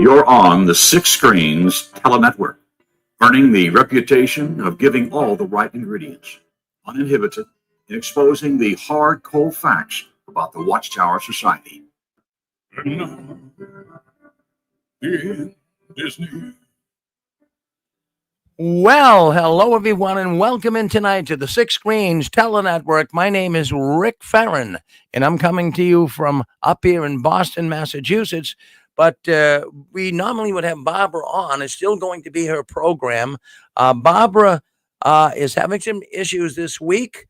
You're on the Six Screens Telenetwork, earning the reputation of giving all the right ingredients, uninhibited, in exposing the hard, cold facts about the Watchtower Society. Well, hello everyone, and welcome in tonight to the Six Screens Telenetwork. My name is Rick Ferrin, and I'm coming to you from up here in Boston, Massachusetts. But we normally would have Barbara on. It's still going to be her program. Barbara is having some issues this week.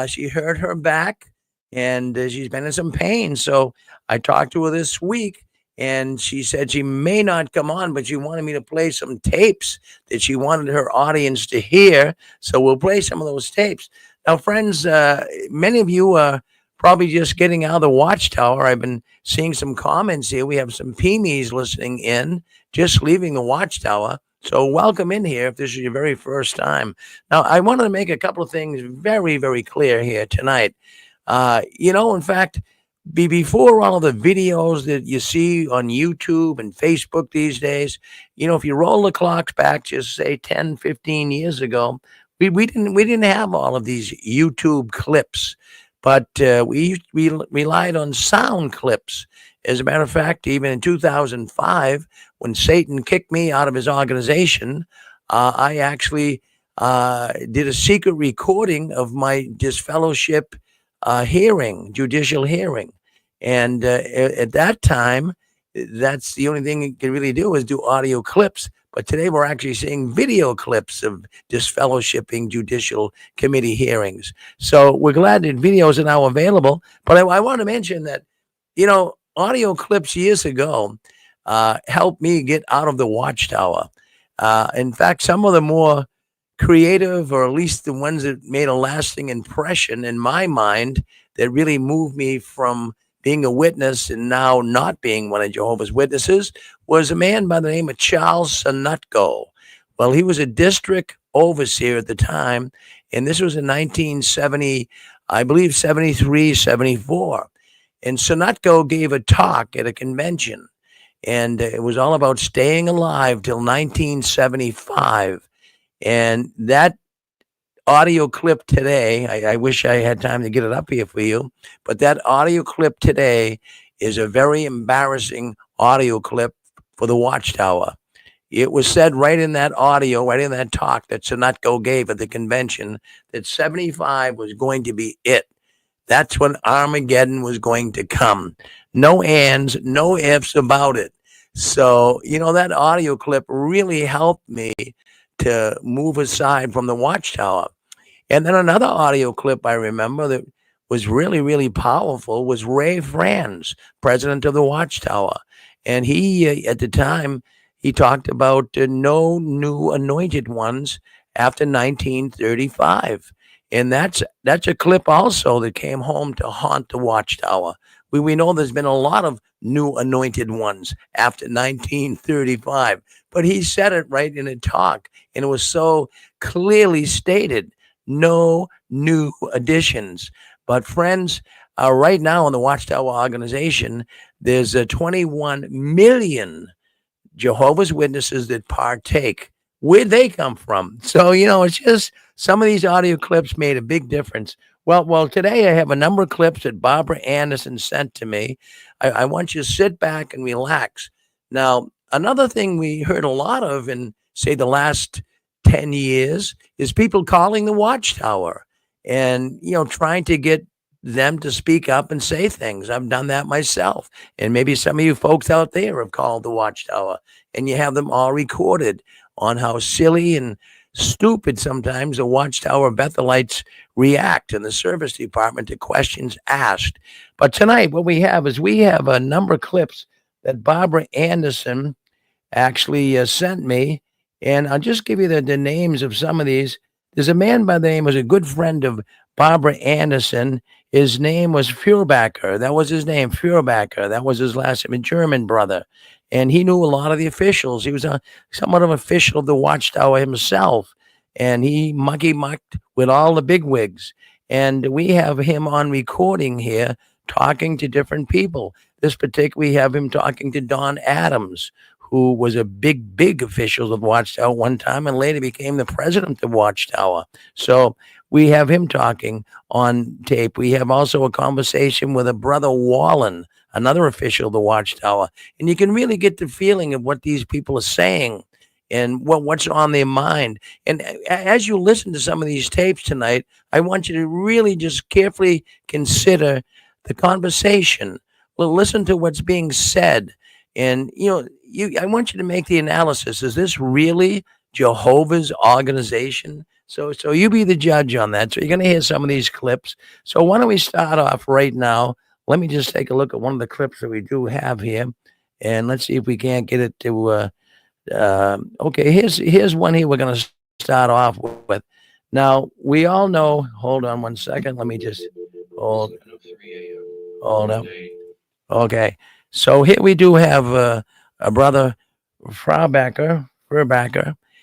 She hurt her back, and she's been in some pain. So I talked to her this week, and she said she may not come on, but she wanted me to play some tapes that she wanted her audience to hear. So we'll play some of those tapes. Now, friends, many of you are probably just getting out of the Watchtower. I've been seeing some comments here. We have some PMEs listening in, just leaving the Watchtower. So welcome in here if this is your very first time. Now, I wanted to make a couple of things very, very clear here tonight. In fact, before all of the videos that you see on YouTube and Facebook these days, if you roll the clocks back, just say 10, 15 years ago, we didn't have all of these YouTube clips, but we relied on sound clips. As a matter of fact, even in 2005, when Satan kicked me out of his organization, I actually did a secret recording of my disfellowship judicial hearing. And at that time, that's the only thing you can really do is do audio clips. But today we're actually seeing video clips of disfellowshipping judicial committee hearings. So we're glad that videos are now available. But I want to mention that, audio clips years ago helped me get out of the Watchtower. In fact, some of the more creative, or at least the ones that made a lasting impression in my mind, that really moved me from being a witness and now not being one of Jehovah's Witnesses, was a man by the name of Charles Sonutko. Well, he was a district overseer at the time, and this was in 1970, I believe 73, 74. And Sonutko gave a talk at a convention, and it was all about staying alive till 1975. And that audio clip today, I wish I had time to get it up here for you, but that audio clip today is a very embarrassing audio clip for the Watchtower. It was said right in that audio, right in that talk that Sonutko gave at the convention, that 75 was going to be it. That's when Armageddon was going to come. No ands, no ifs about it. So, that audio clip really helped me to move aside from the Watchtower. And then another audio clip I remember that was really, really powerful was Ray Franz, president of the Watchtower. And he, at the time, he talked about no new anointed ones after 1935. And that's a clip also that came home to haunt the Watchtower. We know there's been a lot of new anointed ones after 1935, but he said it right in a talk, and it was so clearly stated, no new additions. But friends, right now in the Watchtower organization, there's 21 million Jehovah's Witnesses that partake. Where'd they come from? So, it's just some of these audio clips made a big difference. Well, today I have a number of clips that Barbara Anderson sent to me. I want you to sit back and relax. Now, another thing we heard a lot of in, say, the last 10 years is people calling the Watchtower and, trying to get them to speak up and say things. I've done that myself. And maybe some of you folks out there have called the Watchtower, and you have them all recorded on how silly and stupid sometimes the Watchtower Bethelites react in the service department to questions asked. But tonight, what we have is a number of clips that Barbara Anderson actually sent me. And I'll just give you the names of some of these. There's a man by the name, was a good friend of Barbara Anderson. His name was Furbacher. That was his name, Furbacher. That was his last name, a German brother. And he knew a lot of the officials. He was somewhat of an official of the Watchtower himself. And he mucked with all the bigwigs. And we have him on recording here talking to different people. We have him talking to Don Adams, who was a big official of Watchtower at one time and later became the president of Watchtower. So we have him talking on tape. We have also a conversation with a brother Wallen, another official of the Watchtower. And you can really get the feeling of what these people are saying and what's on their mind. And as you listen to some of these tapes tonight, I want you to really just carefully consider the conversation. Well, listen to what's being said. And I want you to make the analysis. Is this really Jehovah's organization? So you be the judge on that. So you're going to hear some of these clips. So why don't we start off right now? Let me just take a look at one of the clips that we do have here, and let's see if we can't get it to. Okay, here's one here. We're going to start off with. Now we all know. Hold on one second. Let me just hold. Hold up. Okay, so here we do have a brother Furbacker.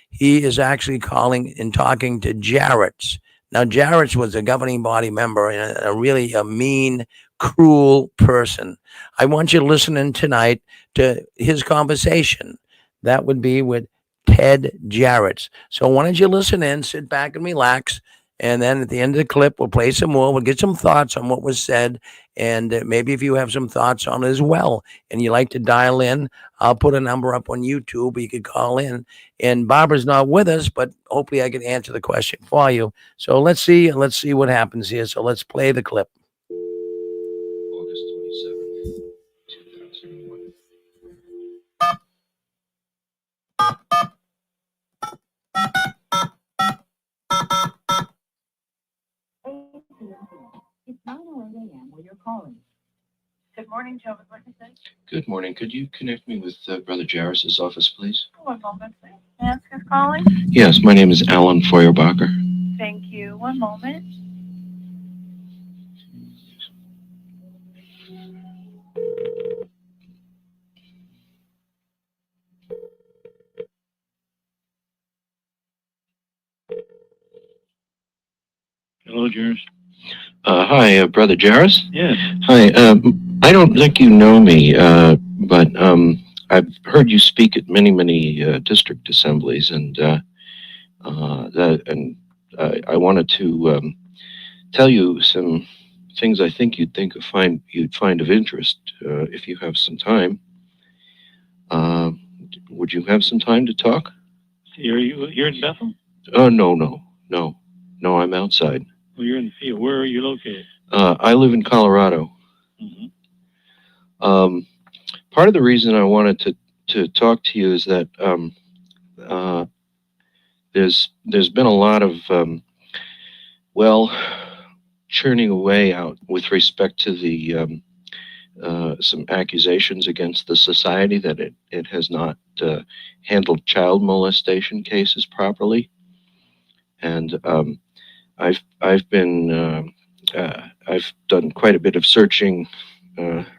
He is actually calling and talking to Jarrett's. Now, Jarrett's was a governing body member and really a mean, cruel person. I want you to listen in tonight to his conversation. That would be with Ted Jarrett's. So why don't you listen in, sit back and relax, and then at the end of the clip, we'll play some more. We'll get some thoughts on what was said, and maybe if you have some thoughts on it as well, and you like to dial in, I'll put a number up on YouTube. You could call in. And Barbara's not with us, but hopefully I can answer the question for you. So let's see what happens here. So let's play the clip. August 27th, 2001. It's 9:08 a.m. where you're calling. Good morning, Jehovah's Witnesses. Good morning. Could you connect me with Brother Jarris's office, please? One moment, please. May I ask who's calling? Yes, my name is Alan Feuerbacher. Thank you. One moment. Hello, Jarris. Hi, Brother Jarris. Yes. Hi. I don't think you know me, but I've heard you speak at many district assemblies, and I wanted to tell you some things I think you'd find of interest if you have some time. Would you have some time to talk? Are you here in Bethel? Oh, no, I'm outside. Well, you're in the field. Where are you located? I live in Colorado. Mm-hmm. Part of the reason I wanted to talk to you is that there's been a lot of churning away out with respect to the some accusations against the society that it has not handled child molestation cases properly, and I've done quite a bit of searching,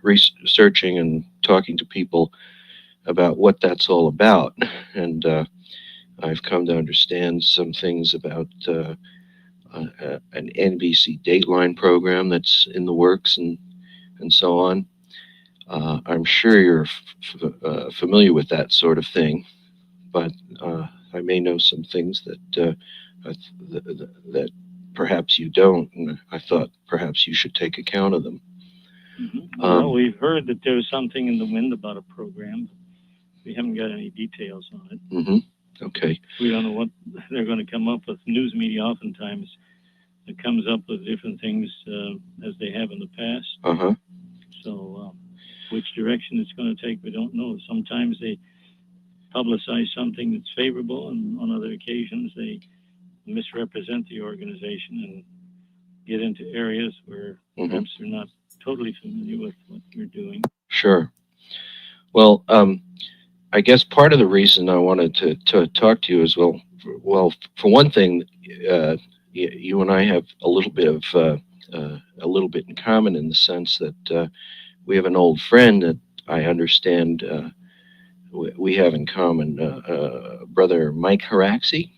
researching and talking to people about what that's all about, and I've come to understand some things about an NBC Dateline program that's in the works and so on. I'm sure you're familiar with that sort of thing, but I may know some things that perhaps you don't, and I thought perhaps you should take account of them. Mm-hmm. Well, we've heard that there's something in the wind about a program. We haven't got any details on it. Mm-hmm. Okay. We don't know what they're going to come up with. News media oftentimes it comes up with different things as they have in the past. Uh-huh. So which direction it's going to take, we don't know. Sometimes they publicize something that's favorable, and on other occasions they misrepresent the organization and get into areas where perhaps they're not totally familiar with what you're doing. Sure. Well, I guess part of the reason I wanted to talk to you is, well, for one thing, you and I have a little bit in common in the sense that we have an old friend that I understand we have in common, Brother Mike Haraxi.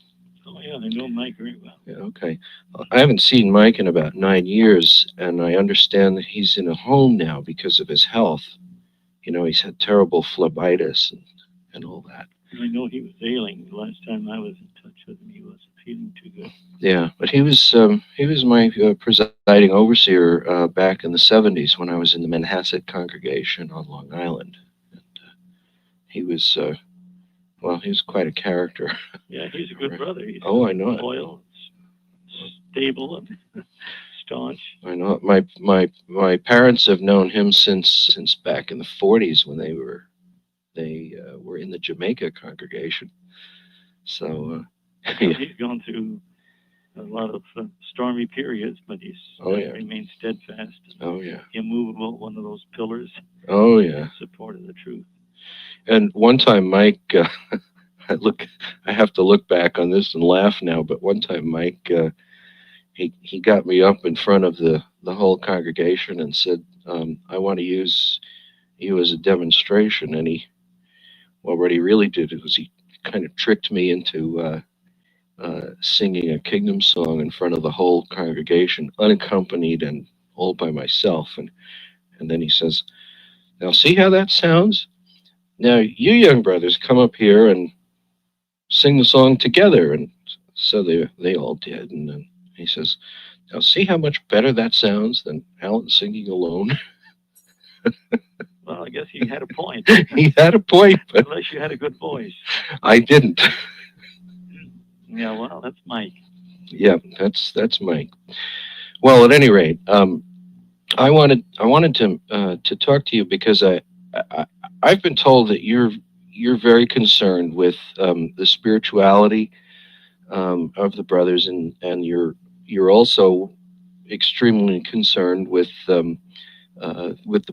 Oh yeah, I know Mike very well. Yeah, okay. I haven't seen Mike in about 9 years, and I understand that he's in a home now because of his health. You know, he's had terrible phlebitis, and all that. I know he was ailing. The last time I was in touch with him, he wasn't feeling too good. Yeah, but he was my presiding overseer back in the '70s when I was in the Manhasset congregation on Long Island. And, he was well, he was quite a character. Yeah, he's a good Right. brother. He's Oh, I know it. loyal, stable, and staunch. I know it. My parents have known him since back in the '40s when they were in the Jamaica congregation. So Yeah, he's gone through a lot of stormy periods, but he's remained steadfast, and immovable, one of those pillars. Oh yeah. In support of the truth. And one time, Mike, I have to look back on this and laugh now. But one time, Mike, he got me up in front of the whole congregation and said, "I want to use you as a demonstration." And what he really did was he kind of tricked me into singing a kingdom song in front of the whole congregation, unaccompanied and all by myself. And then he says, "Now see how that sounds? Now you young brothers come up here and sing the song together." And so they all did. And then he says, "Now see how much better that sounds than Alan singing alone." Well, I guess he had a point. He had a point, but unless you had a good voice. I didn't. Yeah, well, that's Mike. Yeah, that's Mike. Well, at any rate, I wanted to talk to you because I've been told that you're very concerned with the spirituality of the brothers, and you're also extremely concerned with the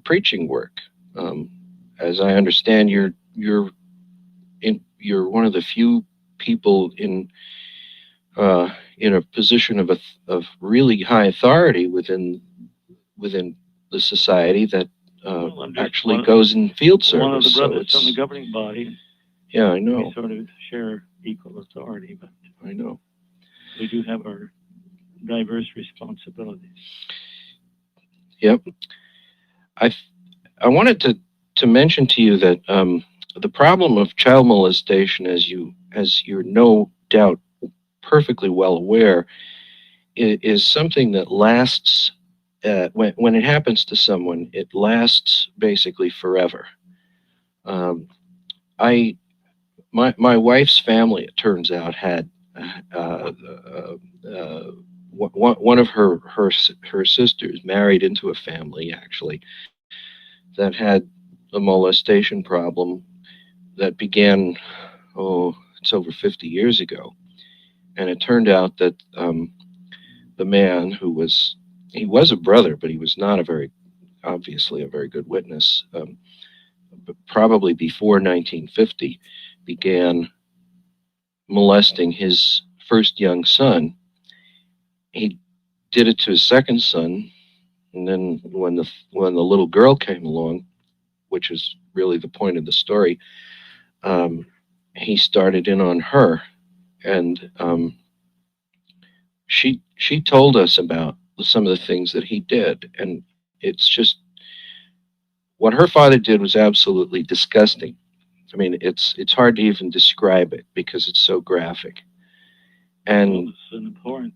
preaching work. As I understand, you're one of the few people in a position of really high authority within the society that actually goes in field service. One of the brothers from the governing body. Yeah, I know. We sort of share equal authority, but I know we do have our diverse responsibilities. Yep. I wanted to mention to you that the problem of child molestation, as you're no doubt perfectly well aware, is something that lasts. When it happens to someone, it lasts basically forever. My wife's family, it turns out, had one of her sisters married into a family actually that had a molestation problem that began, it's over 50 years ago. And it turned out that the man he was a brother, but he was not obviously a very good witness, but probably before 1950, began molesting his first young son. He did it to his second son, and then when the little girl came along, which is really the point of the story, he started in on her, and she told us about some of the things that he did, and it's just what her father did was absolutely disgusting. I mean, it's hard to even describe it because it's so graphic. And it's an important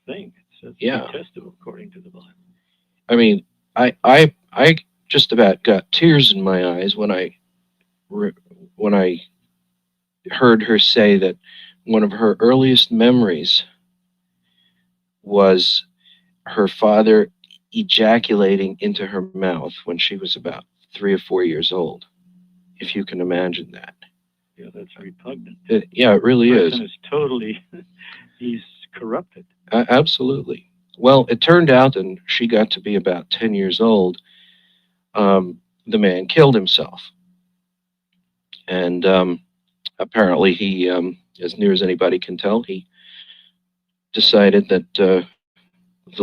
thing. It's detestable according to the Bible. I mean, I just about got tears in my eyes when I heard her say that one of her earliest memories was her father ejaculating into her mouth when she was about 3 or 4 years old, if you can imagine that. Yeah, that's repugnant. It really is. Totally, he's corrupted. Absolutely. Well, it turned out, and she got to be about 10 years old, the man killed himself. And apparently he, as near as anybody can tell, he decided that the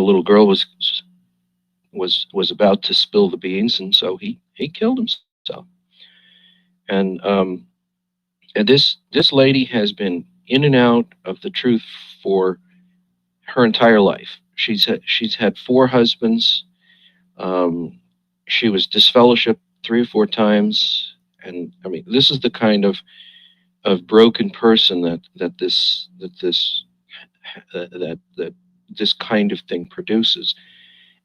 little girl was about to spill the beans, and so he killed himself. And this lady has been in and out of the truth for her entire life. She's had 4 husbands. She was disfellowshipped 3 or 4 times, And I mean, this is the kind of broken person that this kind of thing produces.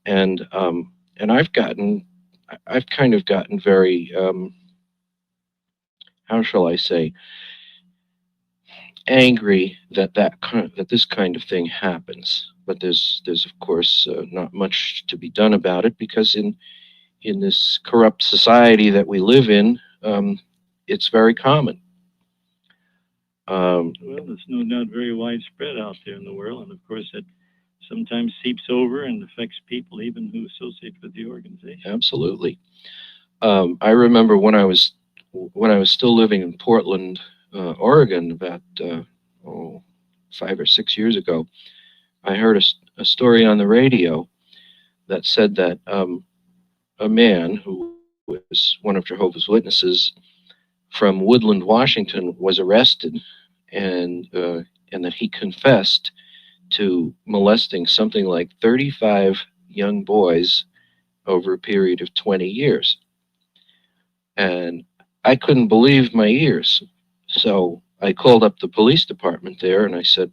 And I've kind of gotten very, how shall I say, angry that this kind of thing happens. But there's of course not much to be done about it, because in this corrupt society that we live in, it's very common. Well, it's no doubt very widespread out there in the world, and of course it sometimes seeps over and affects people even who associate with the organization. Absolutely. I remember when I was still living in Portland, Oregon, about 5 or 6 years ago. I heard a story on the radio that said that a man who was one of Jehovah's Witnesses from Woodland, Washington, was arrested, and that he confessed to molesting something like 35 young boys over a period of 20 years. And I couldn't believe my ears. So I called up the police department there and I said,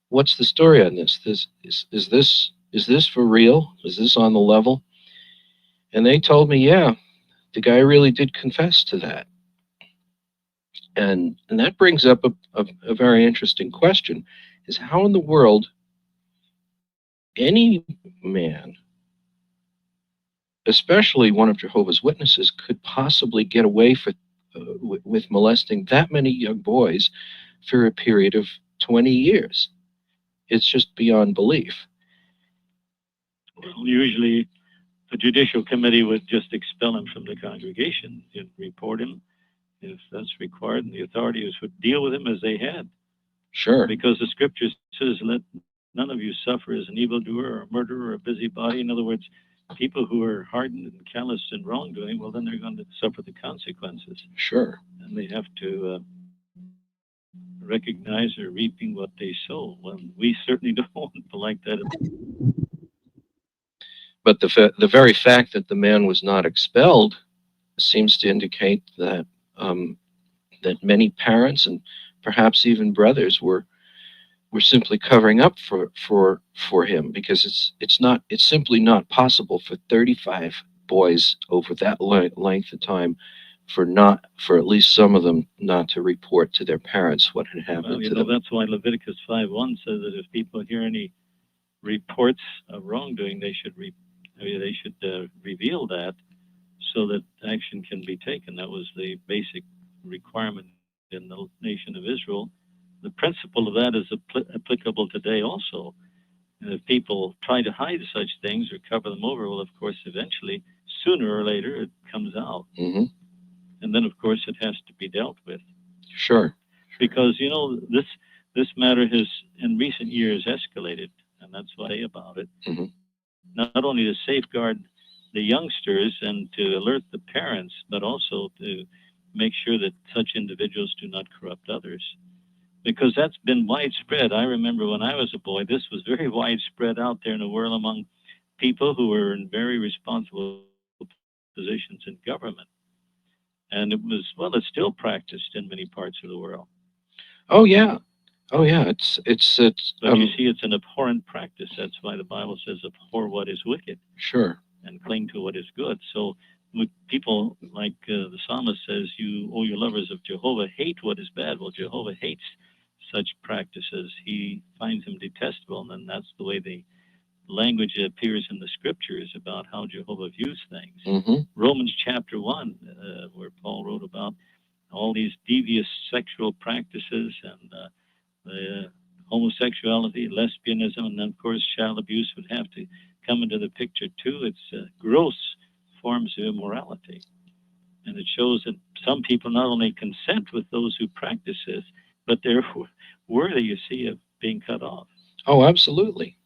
"What's the story on this? Is this for real? Is this on the level?" And they told me, "Yeah, the guy really did confess to that." And that brings up a very interesting question: is how in the world any man, especially one of Jehovah's Witnesses, could possibly get away with molesting that many young boys for a period of 20 years. It's just beyond belief. Well, usually the judicial committee would just expel him from the congregation and report him if that's required, and the authorities would deal with him as they had. Sure. Because the scripture says, "Let none of you suffer as an evildoer or a murderer or a busybody." In other words, people who are hardened and calloused in wrongdoing, well, then they're going to suffer the consequences. Sure. And they have to recognize they're reaping what they sow. Well, we certainly don't want people like that. But the very fact that the man was not expelled seems to indicate that that many parents and perhaps even brothers were simply covering up for him, because it's simply not possible for 35 boys over that length of time for at least some of them not to report to their parents what had happened to them. That's why Leviticus 5:1 says that if people hear any reports of wrongdoing, they should reveal that so that action can be taken. That was the basic requirement in the nation of Israel. The principle of that is applicable today also. And if people try to hide such things or cover them over, well, of course, eventually, sooner or later, it comes out. Mm-hmm. And then, of course, it has to be dealt with. Sure. Because, this matter has, in recent years, escalated, and that's what I say about it. Mm-hmm. Not only to safeguard the youngsters and to alert the parents, but also to make sure that such individuals do not corrupt others. Because that's been widespread. I remember when I was a boy, this was very widespread out there in the world among people who were in very responsible positions in government. And it's still practiced in many parts of the world. Oh yeah. It's. But you see, it's an abhorrent practice. That's why the Bible says, "Abhor what is wicked." Sure. And cling to what is good. So people like the psalmist says, "You, O you lovers of Jehovah, hate what is bad." Well, Jehovah hates such practices. He finds them detestable, and then that's the way the language appears in the scriptures about how Jehovah views things. Mm-hmm. Romans chapter 1, where Paul wrote about all these devious sexual practices and the homosexuality, lesbianism, and then, of course, child abuse would have to come into the picture too. It's gross forms of immorality. And it shows that some people not only consent with those who practice this, but they're worthy, you see, of being cut off. Oh, absolutely.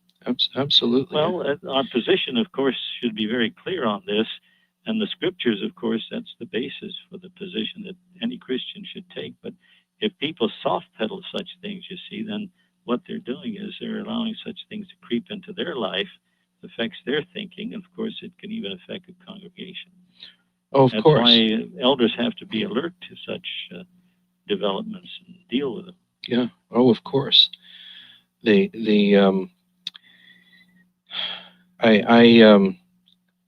Absolutely. Well, our position, of course, should be very clear on this. And the scriptures, of course, that's the basis for the position that any Christian should take. But if people soft pedal such things, you see, then what they're doing is they're allowing such things to creep into their life, affects their thinking. Of course, it can even affect a congregation. Oh, of That's course. why elders have to be alert to such developments and deal with them. Yeah. Oh, of course. The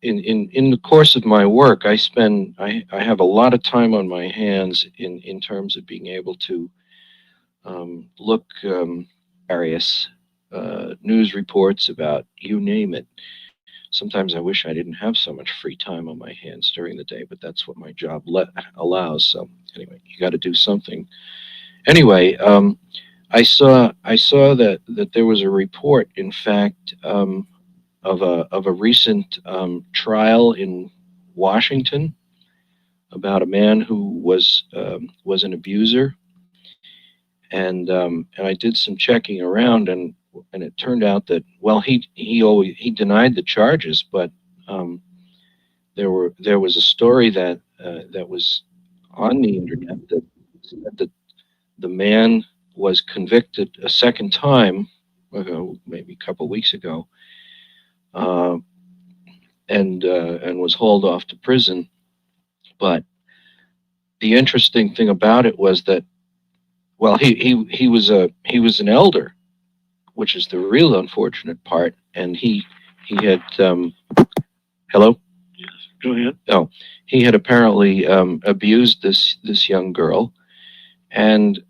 in the course of my work, I have a lot of time on my hands in terms of being able to look various news reports about you name it. Sometimes I wish I didn't have so much free time on my hands during the day, but that's what my job allows. So anyway, you got to do something. Anyway, I saw that there was a report, in fact, of a recent trial in Washington about a man who was an abuser, and I did some checking around, and it turned out that, well, he denied the charges, but um, there was a story that was on the internet that said that the man was convicted a second time, maybe a couple of weeks ago, uh, and was hauled off to prison. But the interesting thing about it was that, well, he was an elder, which is the real unfortunate part, and he had hello. Yes. Go ahead. Oh, he had apparently abused this young girl, and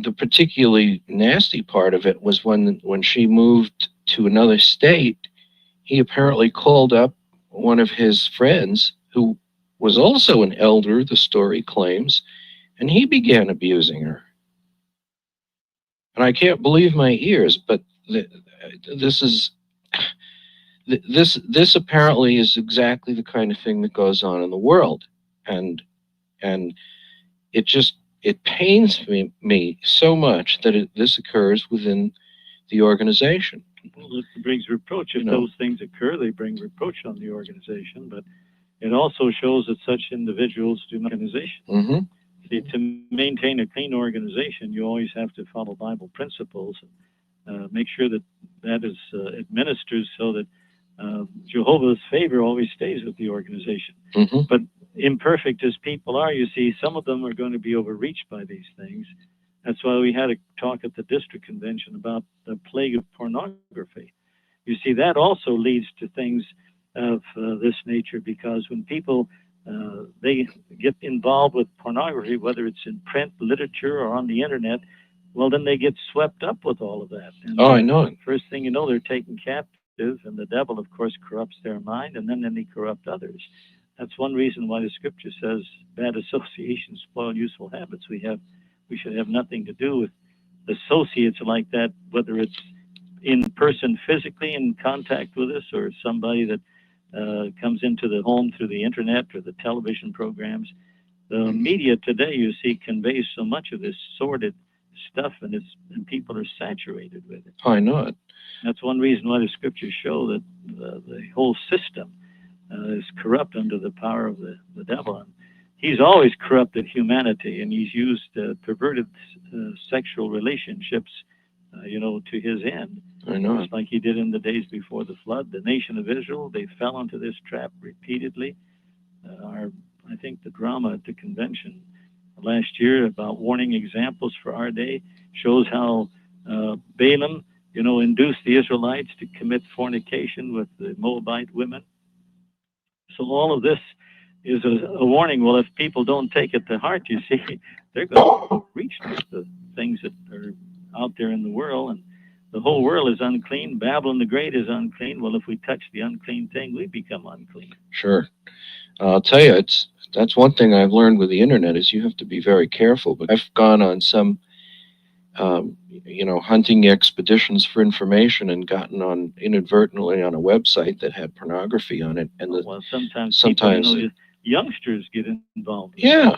the particularly nasty part of it was when she moved to another state, he apparently called up one of his friends who was also an elder, the story claims, and he began abusing her. And I can't believe my ears, but this is this apparently is exactly the kind of thing that goes on in the world, and and it pains me so much that this occurs within the organization. Well, it brings reproach. If You know. those things occur, they bring reproach on the organization, but it also shows that such individuals do not organization. Mm-hmm. See, to maintain a clean organization, you always have to follow Bible principles. Make sure that that is administered so that Jehovah's favor always stays with the organization. Mm-hmm. But imperfect as people are, you see, some of them are going to be overreached by these things. That's why we had a talk at the district convention about the plague of pornography. You see, that also leads to things of this nature, because when people they get involved with pornography, whether it's in print, literature, or on the internet, well, then they get swept up with all of that. And Oh, I know it. first thing you know, they're taken captive, and the devil, of course, corrupts their mind, and then they corrupt others. That's one reason why the scripture says bad associations spoil useful habits. We should have nothing to do with associates like that, whether it's in person physically in contact with us, or somebody that comes into the home through the internet or the television programs. The media today, you see, conveys so much of this sordid stuff, and people are saturated with it. Oh, I know it. That's one reason why the scriptures show that the whole system is corrupt under the power of the devil. And he's always corrupted humanity, and he's used perverted sexual relationships, to his end. I know Just like he did in the days before the flood. The nation of Israel, they fell into this trap repeatedly. I think the drama at the convention last year about warning examples for our day shows how Balaam, induced the Israelites to commit fornication with the Moabite women. So all of this is a warning. Well, if people don't take it to heart, you see, they're going to reach the things that are out there in the world, and the whole world is unclean. Babylon the Great is unclean. Well, if we touch the unclean thing, we become unclean. Sure. I'll tell you, that's one thing I've learned with the internet is you have to be very careful. But I've gone on some, hunting expeditions for information and gotten on inadvertently on a website that had pornography on it. And sometimes people, youngsters get involved. Yeah.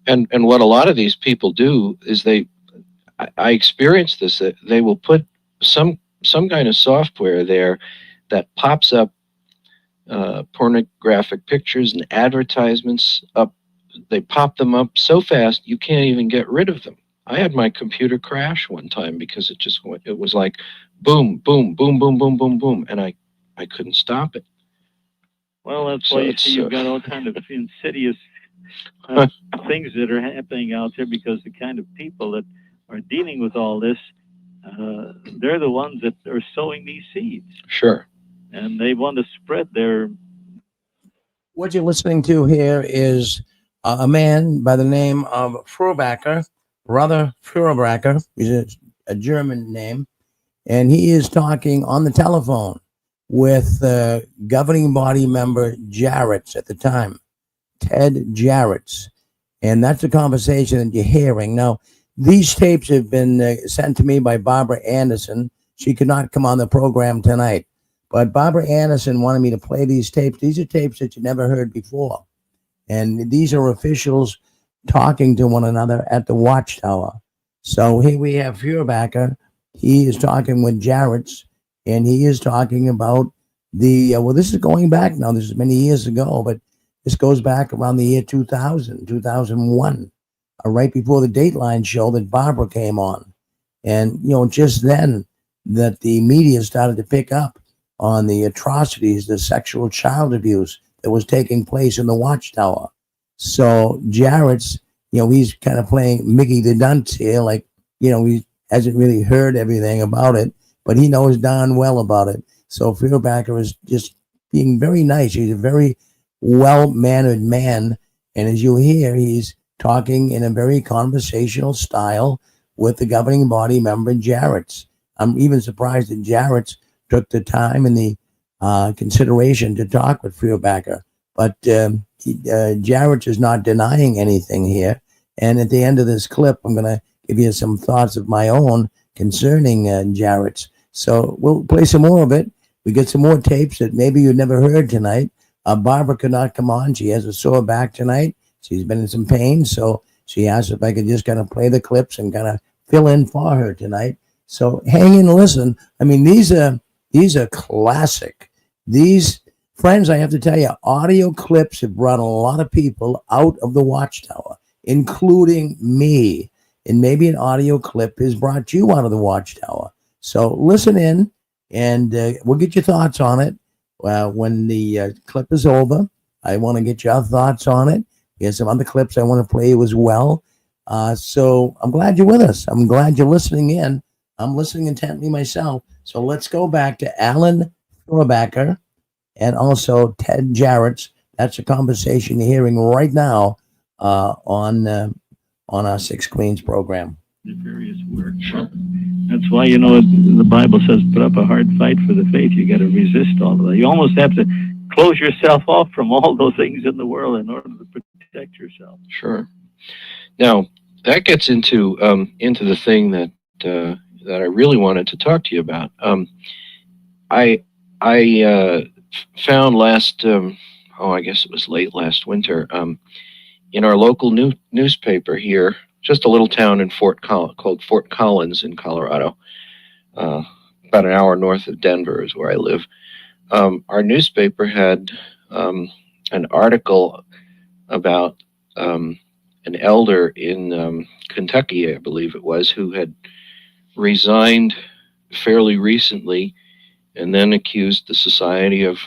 And what a lot of these people do is I experienced this, that they will put some kind of software there that pops up pornographic pictures and advertisements up. They pop them up so fast you can't even get rid of them. I had my computer crash one time because it was like boom, boom, boom, boom, boom, boom, boom, and I couldn't stop it. Well, that's So why you it's, see you've got all kind of insidious things that are happening out there, because the kind of people that are dealing with all this, they're the ones that are sowing these seeds, Sure. and they want to spread their. What you're listening to here is a man by the name of Furbacker, Brother Furbacker. He's a German name, and he is talking on the telephone with governing body member Jarrett's at the time, Ted Jarrett's. And that's the conversation that you're hearing. Now, these tapes have been sent to me by Barbara Anderson. She could not come on the program tonight. But Barbara Anderson wanted me to play these tapes. These are tapes that you never heard before. And these are officials talking to one another at the Watchtower. So here we have Furbacker. He is talking with Jarrett's, and he is talking about well, this is going back now. This is many years ago, but this goes back around the year 2000, 2001, right before the Dateline show that Barbara came on. And, just then that the media started to pick up on the atrocities, the sexual child abuse that was taking place in the Watchtower. So Jarrett's, he's kind of playing Mickey the Dunce here, like, he hasn't really heard everything about it, but he knows darn well about it. So Furbacker is just being very nice. He's a very well-mannered man. And as you hear, he's talking in a very conversational style with the governing body member, Jarrett's. I'm even surprised that Jarrett's took the time and the consideration to talk with Furbacker. But Jarrett's is not denying anything here. And at the end of this clip, I'm going to give you some thoughts of my own concerning Jarrett's. So we'll play some more of it. We get some more tapes that maybe you never heard tonight. Barbara could not come on. She has a sore back tonight. She's been in some pain. So she asked if I could just kind of play the clips and kind of fill in for her tonight. So hang in and listen. I mean, these are classic. These, friends, I have to tell you, audio clips have brought a lot of people out of the Watchtower, including me. And maybe an audio clip has brought you out of the Watchtower. So listen in, and we'll get your thoughts on it. When the clip is over, I want to get your thoughts on it. There's some other clips I want to play you as well. So I'm glad you're with us. I'm glad you're listening in. I'm listening intently myself. So let's go back to Alan Furbacker and also Ted Jarrett's. That's a conversation you're hearing right now on our Six Queens program. Various work. That's why, the Bible says, put up a hard fight for the faith. You got to resist all of that. You almost have to close yourself off from all those things in the world in order to protect yourself. Sure. Now, that gets into the thing that I really wanted to talk to you about. I found last, I guess it was late last winter, in our local newspaper here, just a little town in called Fort Collins in Colorado, about an hour north of Denver is where I live. Our newspaper had an article about an elder in Kentucky, I believe it was, who had resigned fairly recently and then accused the society of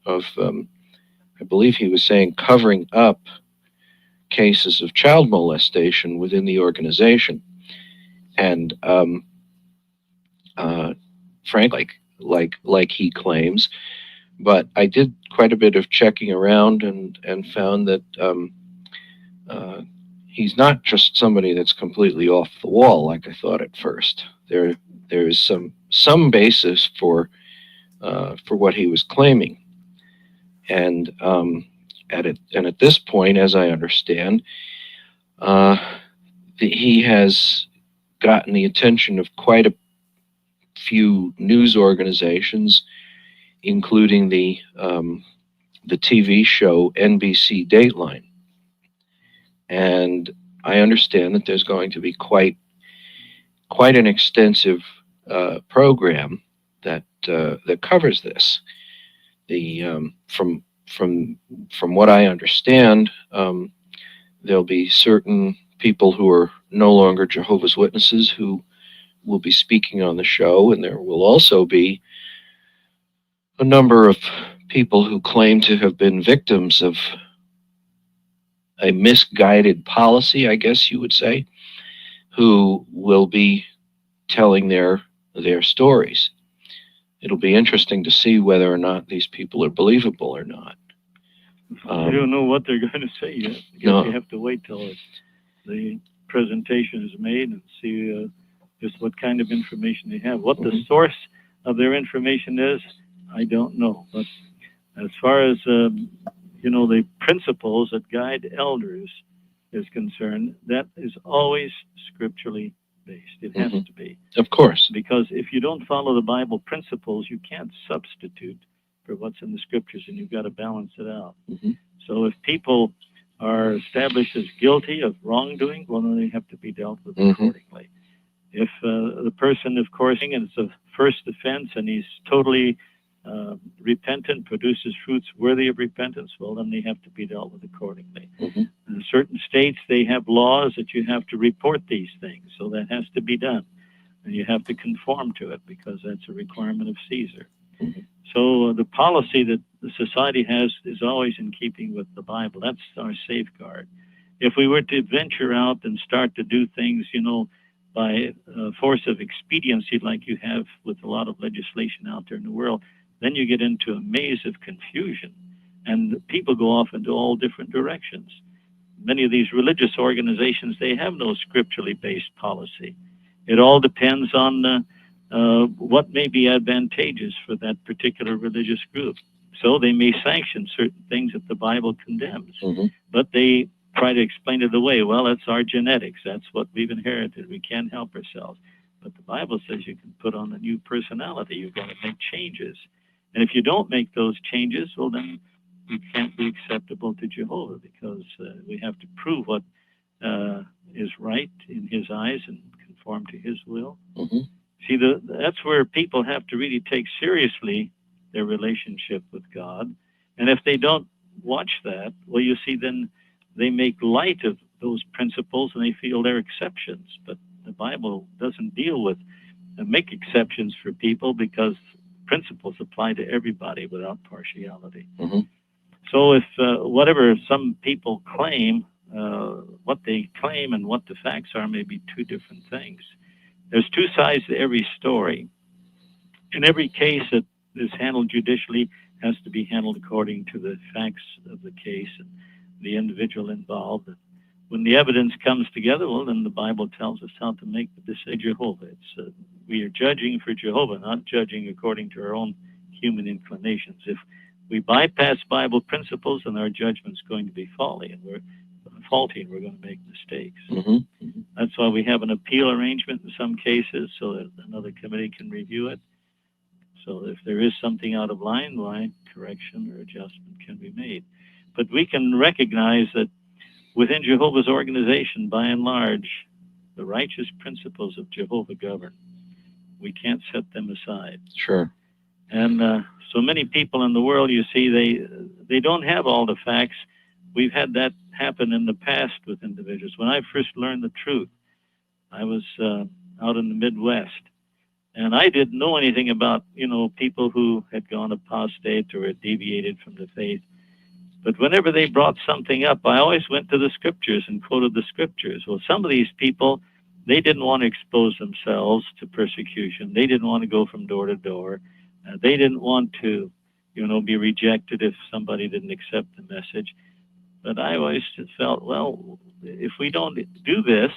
I believe he was saying, covering up cases of child molestation within the organization. And frankly, like he claims, but I did quite a bit of checking around and found that he's not just somebody that's completely off the wall like I thought at first. There is some basis for what he was claiming, and at this point, as I understand, he has gotten the attention of quite a few news organizations, including the TV show NBC Dateline. And I understand that there's going to be quite an extensive program that covers this. From what I understand, there'll be certain people who are no longer Jehovah's Witnesses who will be speaking on the show, and there will also be a number of people who claim to have been victims of a misguided policy, I guess you would say, who will be telling their stories. It'll be interesting to see whether or not these people are believable or not. I don't know what they're going to say yet. I guess No. you have to wait till the presentation is made and see just what kind of information they have. What the source of their information is, I don't know. But as far as the principles that guide elders is concerned, that is always scripturally based. It has to be. Of course. Because if you don't follow the Bible principles, you can't substitute for what's in the scriptures, and you've got to balance it out. So if people are established as guilty of wrongdoing, well, then they have to be dealt with accordingly. If the person, of course, and it's a first offense and he's totally repentant, produces fruits worthy of repentance, well, then they have to be dealt with accordingly. In certain states, they have laws that you have to report these things, so that has to be done. And you have to conform to it because that's a requirement of Caesar. So the policy that the society has is always in keeping with the Bible. That's our safeguard. If we were to venture out and start to do things, by force of expediency like you have with a lot of legislation out there in the world, then you get into a maze of confusion and people go off into all different directions. Many of these religious organizations, they have no scripturally based policy. It all depends on what may be advantageous for that particular religious group. So they may sanction certain things that the Bible condemns, but they try to explain it away. Well, that's our genetics. That's what we've inherited. We can't help ourselves. But the Bible says you can put on a new personality. You're going to make changes. And if you don't make those changes, well, then you can't be acceptable to Jehovah because we have to prove what is right in his eyes and conform to his will. See, that's where people have to really take seriously their relationship with God. And if they don't watch that, well, you see, then they make light of those principles and they feel they're exceptions. But the Bible doesn't deal with make exceptions for people because principles apply to everybody without partiality. So if whatever some people claim, what they claim and what the facts are may be two different things. There's two sides to every story. In every case that is handled judicially has to be handled according to the facts of the case and the individual involved. When the evidence comes together, well, then the Bible tells us how to make the decision. Jehovah. We are judging for Jehovah, not judging according to our own human inclinations. If we bypass Bible principles, then our judgment's going to be faulty, and we're going to make mistakes. That's why we have an appeal arrangement in some cases so that another committee can review it. So if there is something out of line, why correction or adjustment can be made. But we can recognize that within Jehovah's organization, by and large, the righteous principles of Jehovah govern. We can't set them aside. Sure. And so many people in the world, you see, they don't have all the facts. We've had that happen in the past with individuals. When I first learned the truth, I was out in the Midwest, and I didn't know anything about, people who had gone apostate or had deviated from the faith. But whenever they brought something up, I always went to the scriptures and quoted the scriptures. Well, some of these people, they didn't want to expose themselves to persecution. They didn't want to go from door to door. They didn't want to, be rejected if somebody didn't accept the message. But I always felt, well, if we don't do this,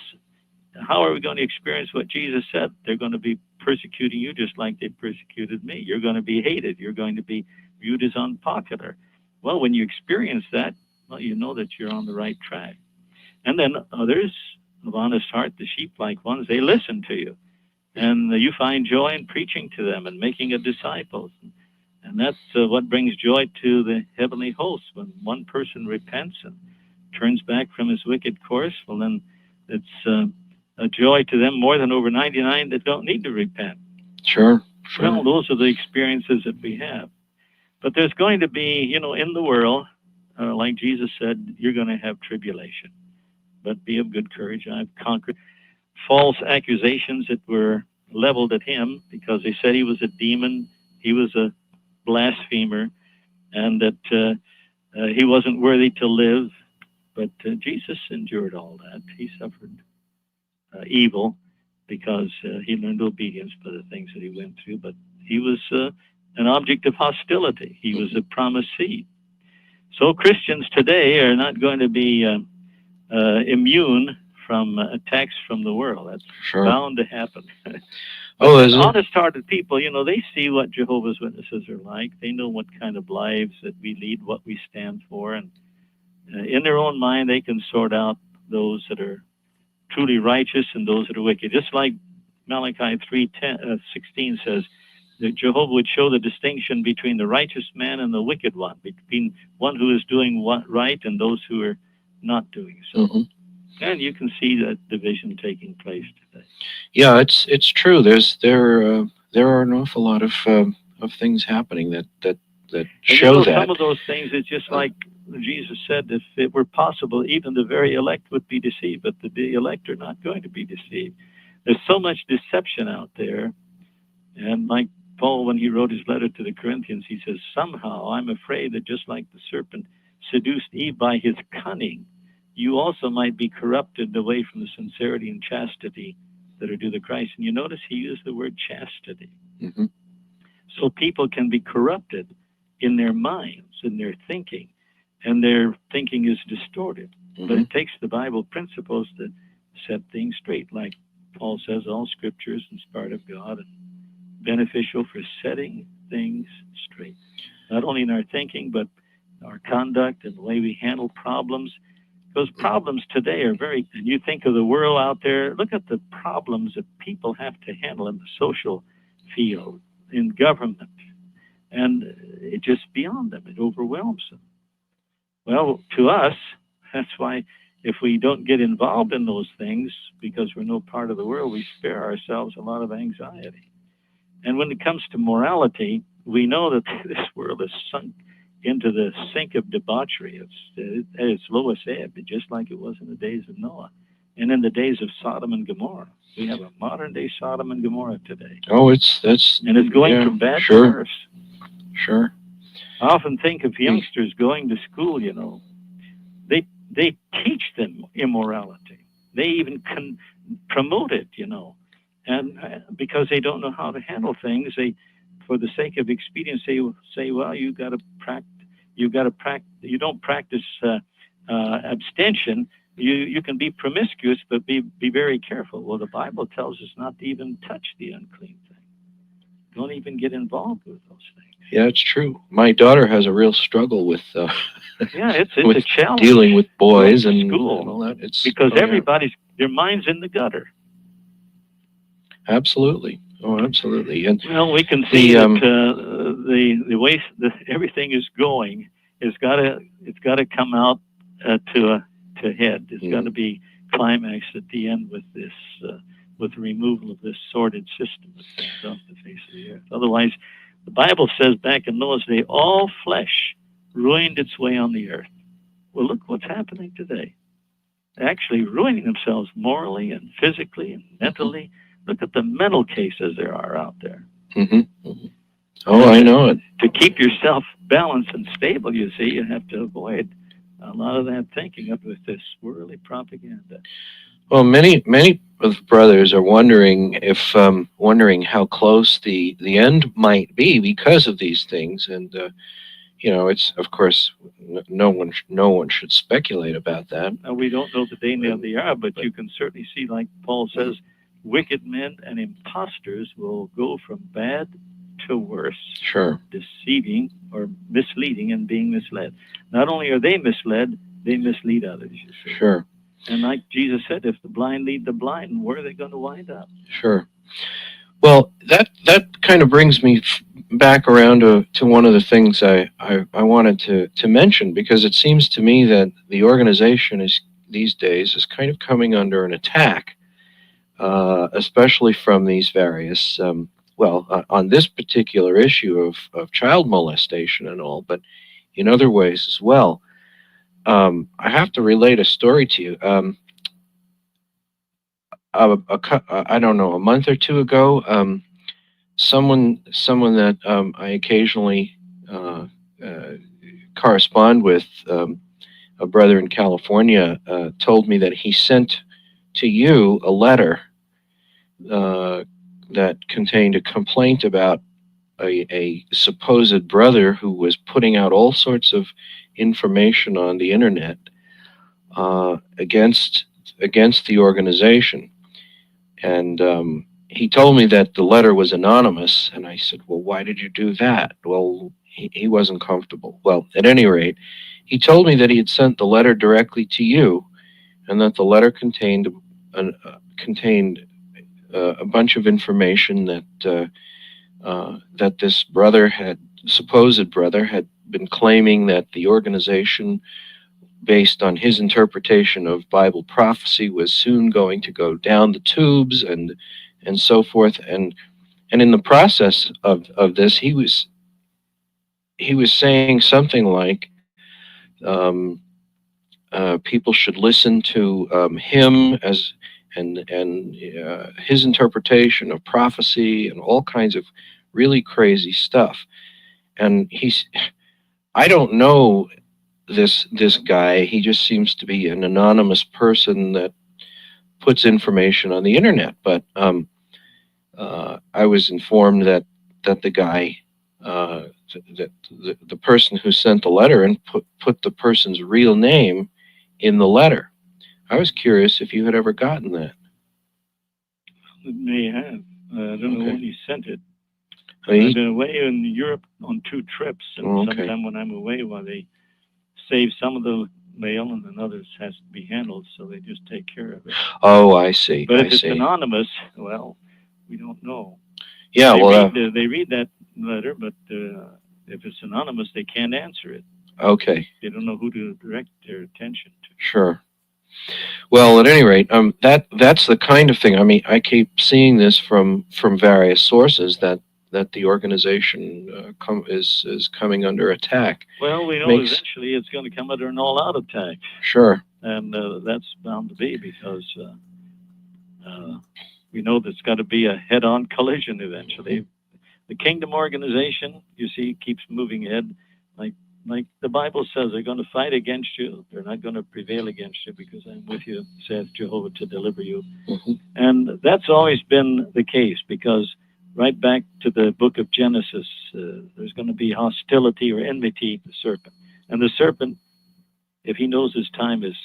how are we going to experience what Jesus said? They're going to be persecuting you just like they persecuted me. You're going to be hated. You're going to be viewed as unpopular. Well, when you experience that, well, you know that you're on the right track. And then others of honest heart, the sheep-like ones, they listen to you. And you find joy in preaching to them and making a disciples. And that's what brings joy to the heavenly hosts. When one person repents and turns back from his wicked course, well, then it's a joy to them more than over 99 that don't need to repent. Sure. Well, those are the experiences that we have. But there's going to be, in the world, like Jesus said, you're going to have tribulation. But be of good courage. I've conquered false accusations that were leveled at him because they said he was a demon, he was a blasphemer, and that he wasn't worthy to live. But Jesus endured all that. He suffered evil because he learned obedience by the things that he went through. But he was an object of hostility. He was a promised seed. So Christians today are not going to be immune from attacks from the world. That's Sure. bound to happen. Oh, is it? Honest-hearted people, they see what Jehovah's Witnesses are like. They know what kind of lives that we lead, what we stand for, and in their own mind, they can sort out those that are truly righteous and those that are wicked. Just like Malachi 3:16 says, that Jehovah would show the distinction between the righteous man and the wicked one, between one who is doing what right and those who are not doing so. Mm-hmm. And you can see that division taking place today. Yeah, it's true. There are an awful lot of things happening that show that. Some of those things, it's just like Jesus said, if it were possible, even the very elect would be deceived, but the elect are not going to be deceived. There's so much deception out there. And like Paul, when he wrote his letter to the Corinthians, he says, somehow I'm afraid that just like the serpent seduced Eve by his cunning, you also might be corrupted away from the sincerity and chastity that are due to Christ. And you notice he used the word chastity. Mm-hmm. So people can be corrupted in their minds, in their thinking, and their thinking is distorted. Mm-hmm. But it takes the Bible principles to set things straight. Like Paul says, all scripture is inspired of God and beneficial for setting things straight. Not only in our thinking, but our conduct and the way we handle problems. Those problems today are and you think of the world out there, look at the problems that people have to handle in the social field, in government, and it's just beyond them. It overwhelms them. Well, to us, that's why if we don't get involved in those things, because we're no part of the world, we spare ourselves a lot of anxiety. And when it comes to morality, we know that this world is sunk into the sink of debauchery. It's at its lowest ebb, just like it was in the days of Noah. And in the days of Sodom and Gomorrah. We have a modern-day Sodom and Gomorrah today. Oh, it's going from bad to worse. Sure. I often think of youngsters going to school, They teach them immorality. They even promote it, And because they don't know how to handle things, they, for the sake of expedience, say, well, you don't practice abstention. You can be promiscuous, but be very careful. Well, the Bible tells us not to even touch the unclean thing. Don't even get involved with those things. Yeah, it's true. My daughter has a real struggle with it's with a challenge dealing with boys and school and all that. It's because their mind's in the gutter. Absolutely. Oh, absolutely. And well, we can see that the way everything is going, it's got to come out to head. It's got to be climaxed at the end with this with the removal of this sordid system that comes off the face of the earth. Otherwise, the Bible says back in Noah's day, all flesh ruined its way on the earth. Well, look what's happening today. They're actually ruining themselves morally and physically and mentally. Look at the mental cases there are out there. Mm-hmm. Mm-hmm. Oh, I know it. To keep yourself balanced and stable, you see, you have to avoid a lot of that thinking up with this swirly propaganda. Well, many of the brothers are wondering how close the end might be because of these things, and it's of course no one should speculate about that. Now, we don't know the day nor the hour, but you can certainly see, like Paul says, wicked men and imposters will go from bad to worse. Sure. Deceiving or misleading and being misled. Not only are they misled, they mislead others, you see. Sure. And like Jesus said, if the blind lead the blind, where are they going to wind up? Sure. Well, that kind of brings me back around to one of the things I wanted to mention, because it seems to me that the organization these days is kind of coming under an attack, especially from these various, on this particular issue of child molestation and all, but in other ways as well. I have to relate a story to you. I don't know, a month or two ago, someone that I occasionally correspond with, a brother in California, told me that he sent to you a letter that contained a complaint about a supposed brother who was putting out all sorts of information on the internet against the organization. And he told me that the letter was anonymous, and I said, well, why did you do that? Well, he wasn't comfortable. Well, at any rate, he told me that he had sent the letter directly to you, and that the letter contained a bunch of information that that this supposed brother had been claiming that the organization, based on his interpretation of Bible prophecy, was soon going to go down the tubes and so forth. And in the process of this, he was saying something like, people should listen to him and his interpretation of prophecy and all kinds of really crazy stuff. And I don't know this guy. He just seems to be an anonymous person that puts information on the internet. But I was informed that the guy, that the person who sent the letter and put the person's real name in the letter. I was curious if you had ever gotten that. It may have. I don't know when he sent it. I mean, I've been away in Europe on 2 trips, and sometime when I'm away, they save some of the mail, and then others has to be handled, so they just take care of it. Oh, I see. But if it's anonymous, well, we don't know. Yeah, they read that letter, but if it's anonymous, they can't answer it. Okay. They don't know who to direct their attention to. Sure. Well, at any rate, that's the kind of thing. I mean, I keep seeing this from various sources that the organization is coming under attack. Well, we know eventually it's going to come under an all-out attack. Sure. And that's bound to be, because we know there's got to be a head-on collision eventually. The kingdom organization, you see, keeps moving ahead. Like the Bible says, they're going to fight against you. They're not going to prevail against you, because I'm with you, saith Jehovah, to deliver you. Mm-hmm. And that's always been the case, because right back to the book of Genesis, there's going to be hostility or enmity to the serpent. And the serpent, if he knows his time is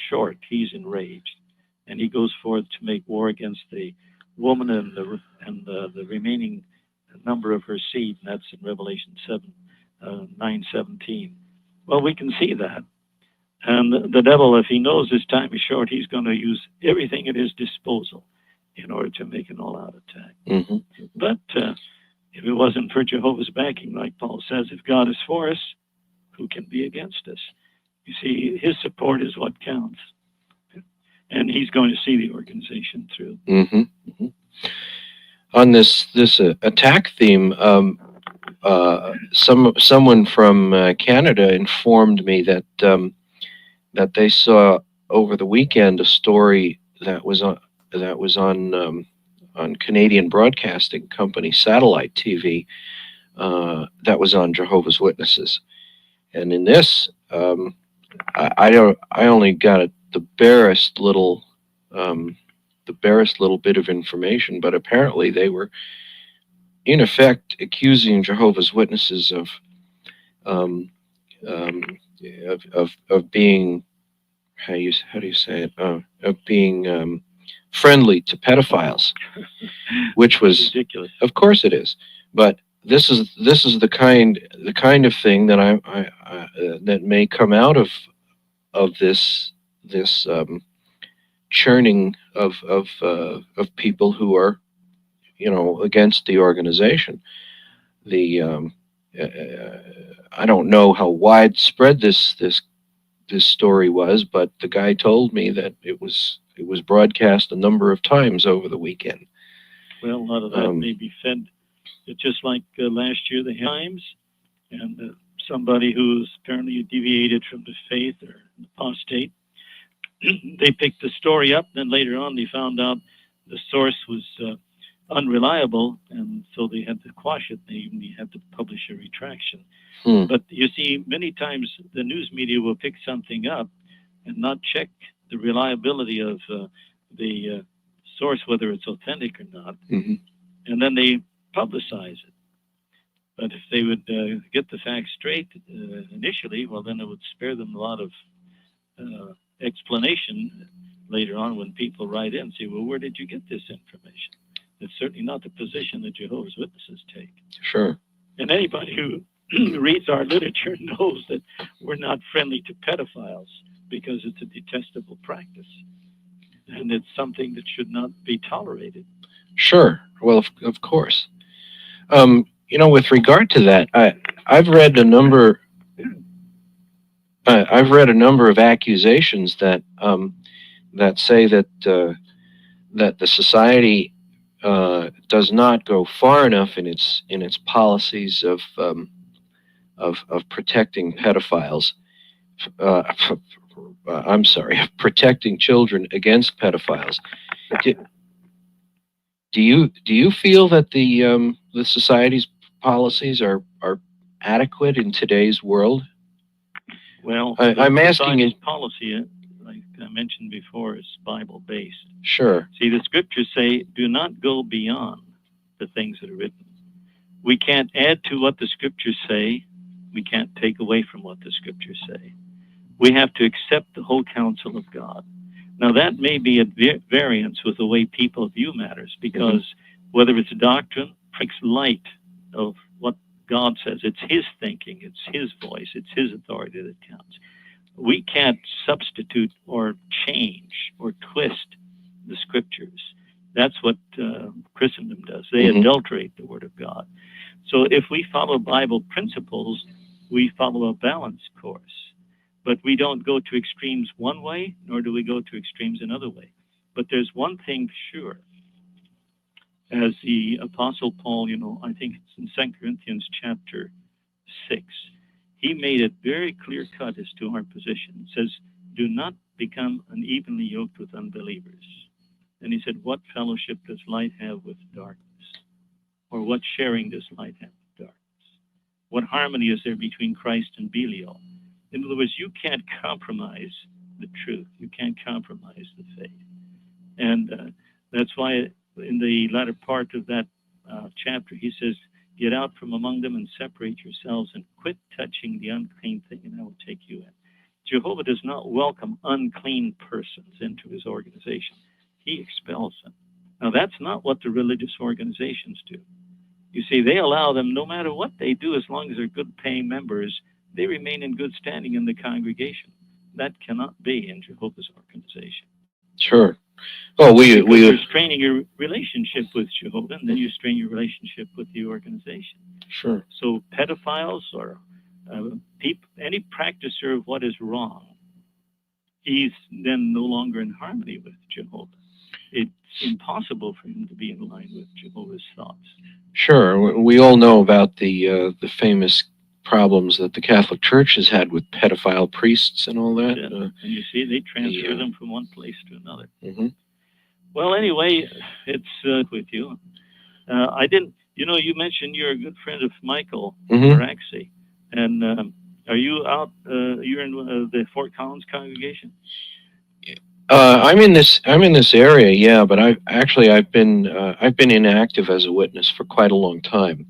short, he's enraged. And he goes forth to make war against the woman and the remaining number of her seed. And that's in Revelation 9:17. Well, we can see that. And the devil, if he knows his time is short, he's going to use everything at his disposal in order to make an all-out attack. Mm-hmm. But if it wasn't for Jehovah's backing, like Paul says, if God is for us, who can be against us? You see, his support is what counts. And he's going to see the organization through. Mm-hmm. Mm-hmm. On this attack theme, someone from Canada informed me that that they saw over the weekend a story that was on Canadian Broadcasting Company satellite TV that was on Jehovah's Witnesses, and in this, I only got the barest little bit of information, but apparently they were, in effect, accusing Jehovah's Witnesses of being, how do you say it, of being friendly to pedophiles, which was ridiculous. Of course it is, but this is the kind of thing that I that may come out of this churning of people who are, against the organization. I don't know how widespread this story was, but the guy told me that it was broadcast a number of times over the weekend. Well, a lot of that may be fed. It's just like last year, the Times, and somebody who's apparently deviated from the faith or apostate. They picked the story up, then later on they found out the source was unreliable, and so they had to quash it. They even had to publish a retraction. Hmm. But you see, many times the news media will pick something up and not check the reliability of the source, whether it's authentic or not, Mhm. and then they publicize it. But if they would get the facts straight initially, well, then it would spare them a lot of explanation later on when people write in and say, well, where did you get this information? It's certainly not the position that Jehovah's Witnesses take. Sure. And anybody who reads our literature knows that we're not friendly to pedophiles because it's a detestable practice. And it's something that should not be tolerated. Sure. Well, of course. With regard to that, I've read a number. I've read a number of accusations that say that the society does not go far enough in its policies of protecting pedophiles. I'm sorry, of protecting children against pedophiles. Do you feel that the society's policies are adequate in today's world? Well, I'm asking you. Policy, like I mentioned before, is Bible-based. Sure. See, the scriptures say, do not go beyond the things that are written. We can't add to what the scriptures say. We can't take away from what the scriptures say. We have to accept the whole counsel of God. Now, that may be at variance with the way people view matters, because whether it's doctrine, makes light of what God says. It's his thinking, it's his voice, it's his authority that counts. We can't substitute or change or twist the scriptures. That's what Christendom does. They adulterate the word of God. So if we follow Bible principles, we follow a balanced course. But we don't go to extremes one way, nor do we go to extremes another way. But there's one thing sure. As the Apostle Paul, I think it's in 2 Corinthians chapter 6, he made it very clear cut as to our position. It says, do not become unevenly yoked with unbelievers. And he said, what fellowship does light have with darkness? Or what sharing does light have with darkness? What harmony is there between Christ and Belial? In other words, you can't compromise the truth. You can't compromise the faith. And that's why in the latter part of that chapter, he says, get out from among them and separate yourselves and quit touching the unclean thing, and I will take you in. Jehovah does not welcome unclean persons into his organization. He expels them. Now, that's not what the religious organizations do. You see, they allow them, no matter what they do, as long as they're good paying members, they remain in good standing in the congregation. That cannot be in Jehovah's organization. Sure. Well, you're straining your relationship with Jehovah, and then you strain your relationship with the organization. Sure. So pedophiles or any practicer of what is wrong, he's then no longer in harmony with Jehovah. It's impossible for him to be in line with Jehovah's thoughts. Sure. We all know about the famous problems that the Catholic Church has had with pedophile priests and all that. And you see, they transfer them from one place to another. Mm-hmm. Well, anyway, it's with you. I didn't, you mentioned you're a good friend of Michael Araxi. And are you out, you're in the Fort Collins congregation? I'm in this area, yeah, but I've been inactive as a witness for quite a long time.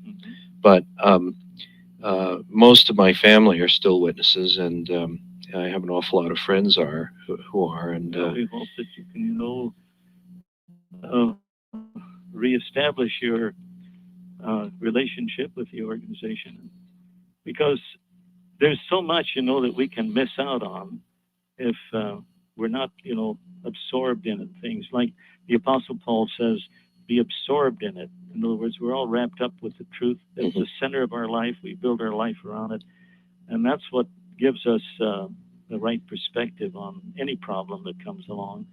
But most of my family are still witnesses, and I have an awful lot of friends who are. And we hope that you can, reestablish your relationship with the organization, because there's so much, that we can miss out on if we're not, absorbed in it. Things like the Apostle Paul says, be absorbed in it. In other words, we're all wrapped up with the truth. That's the center of our life. We build our life around it. And that's what gives us the right perspective on any problem that comes along,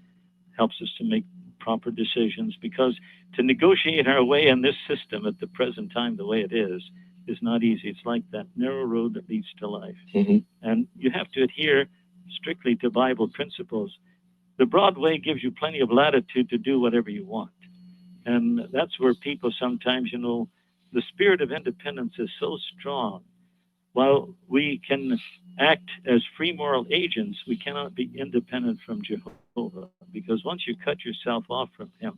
helps us to make proper decisions, because to negotiate our way in this system at the present time, the way it is not easy. It's like that narrow road that leads to life. And you have to adhere strictly to Bible principles. The broad way gives you plenty of latitude to do whatever you want. And that's where people sometimes, the spirit of independence is so strong. While we can act as free moral agents, we cannot be independent from Jehovah, because once you cut yourself off from him,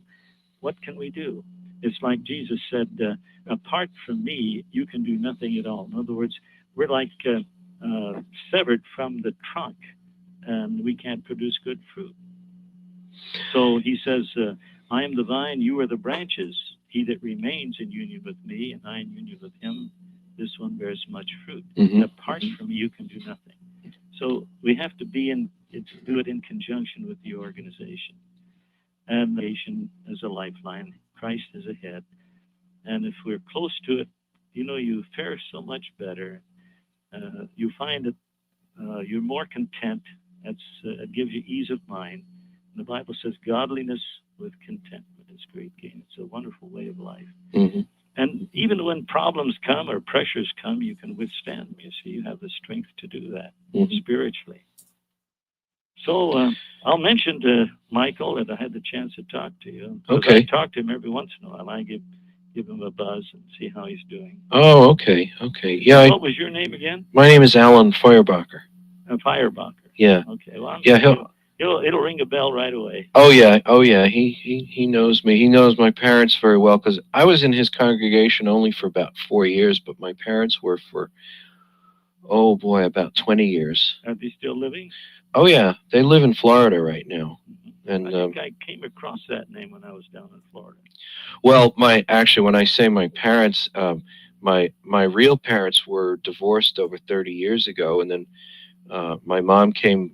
what can we do? It's like Jesus said, apart from me, you can do nothing at all. In other words, we're like severed from the trunk, and we can't produce good fruit. So he says, I am the vine, you are the branches. He that remains in union with me, and I in union with him, this one bears much fruit. Mhm. Apart from me, you can do nothing. So we have to do it in conjunction with the organization. And the nation as a lifeline, Christ is a head. And if we're close to it, you fare so much better. You find that you're more content. It gives you ease of mind. And the Bible says godliness with contentment is great gain. It's a wonderful way of life. Mm-hmm. And even when problems come or pressures come, you can withstand them. You see, you have the strength to do that spiritually. So I'll mention to Michael that I had the chance to talk to you. Okay. I talk to him every once in a while. I give him a buzz and see how he's doing. Oh, okay. Okay. Yeah. What was your name again? My name is Alan Feuerbacher. Feuerbacher. Yeah. Okay. Well, yeah. It'll ring a bell right away. Oh yeah. Oh yeah. He knows me. He knows my parents very well, because I was in his congregation only for about 4 years, but my parents were for, oh boy, about 20 years. Are they still living? Oh yeah. They live in Florida right now. And I think I came across that name when I was down in Florida. Well, when I say my parents, my real parents were divorced over 30 years ago, and then my mom came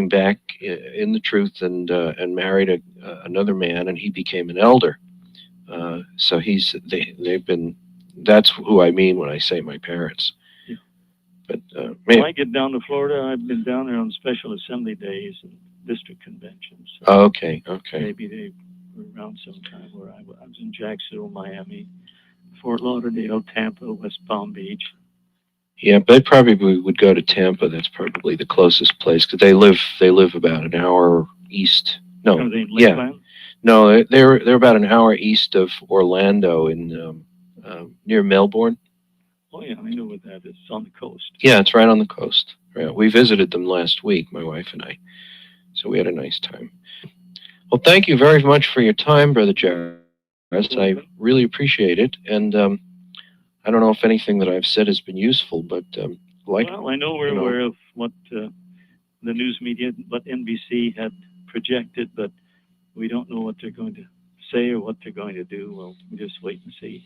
back in the truth and married another man, and he became an elder. So they've been. That's who I mean when I say my parents. Yeah. But when I get down to Florida, I've been down there on special assembly days and district conventions. So okay. Maybe they were around sometime where I was in Jacksonville, Miami, Fort Lauderdale, Tampa, West Palm Beach. Yeah, they probably would go to Tampa. That's probably the closest place, because they live about an hour east. No, Are they in Lakeland? No, they're about an hour east of Orlando, in near Melbourne. Oh yeah, I know where that is. It's on the coast. Yeah, it's right on the coast. Right. We visited them last week, my wife and I. So we had a nice time. Well, thank you very much for your time, Brother Jarrett. I really appreciate it. And I don't know if anything that I've said has been useful, but well, I know we're aware of what the news media, what NBC had projected, but we don't know what they're going to say or what they're going to do. Well, we just wait and see.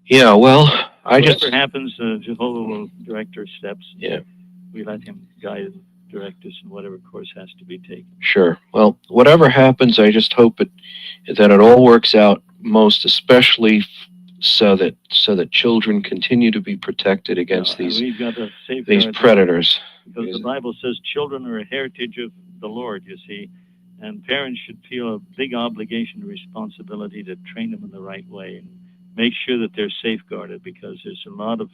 Yeah, well, whatever happens, Jehovah will direct our steps. Yeah. We let him guide and direct us in whatever course has to be taken. Sure. Well, whatever happens, I just hope that it all works out, most especially so that children continue to be protected against we've got to these predators. Because the Bible says children are a heritage of the Lord, you see, and parents should feel a big obligation and responsibility to train them in the right way and make sure that they're safeguarded, because there's a lot of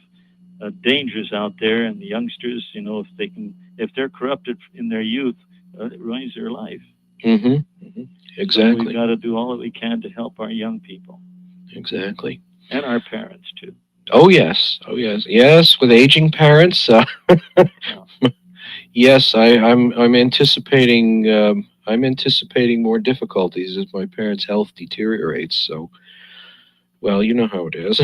dangers out there, and the youngsters, if they're corrupted in their youth, it ruins their life. Exactly. So we've got to do all that we can to help our young people. Exactly. And our parents too. Oh yes. With aging parents. Yes, I'm anticipating. I'm anticipating more difficulties as my parents' health deteriorates. So, well, you know how it is.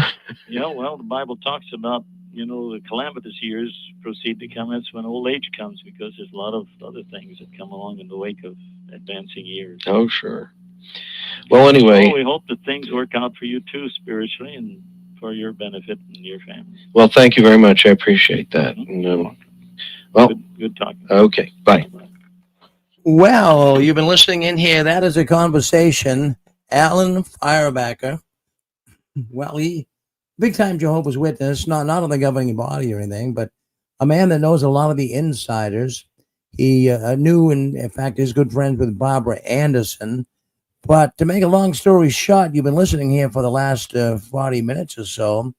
Yeah. Well, the Bible talks about the calamitous years proceed to come. That's when old age comes, because there's a lot of other things that come along in the wake of advancing years. Oh, sure. Well, anyway. We hope that things work out for you too, spiritually, and for your benefit and your family. Well, thank you very much. I appreciate that. And, well, good talking. Okay. Bye. Well, you've been listening in here. That is a conversation. Alan Feuerbacher. Well, he big time Jehovah's Witness, not on the governing body or anything, but a man that knows a lot of the insiders. He knew, and in fact, is good friends with Barbara Anderson. But to make a long story short, you've been listening here for the last 40 minutes or so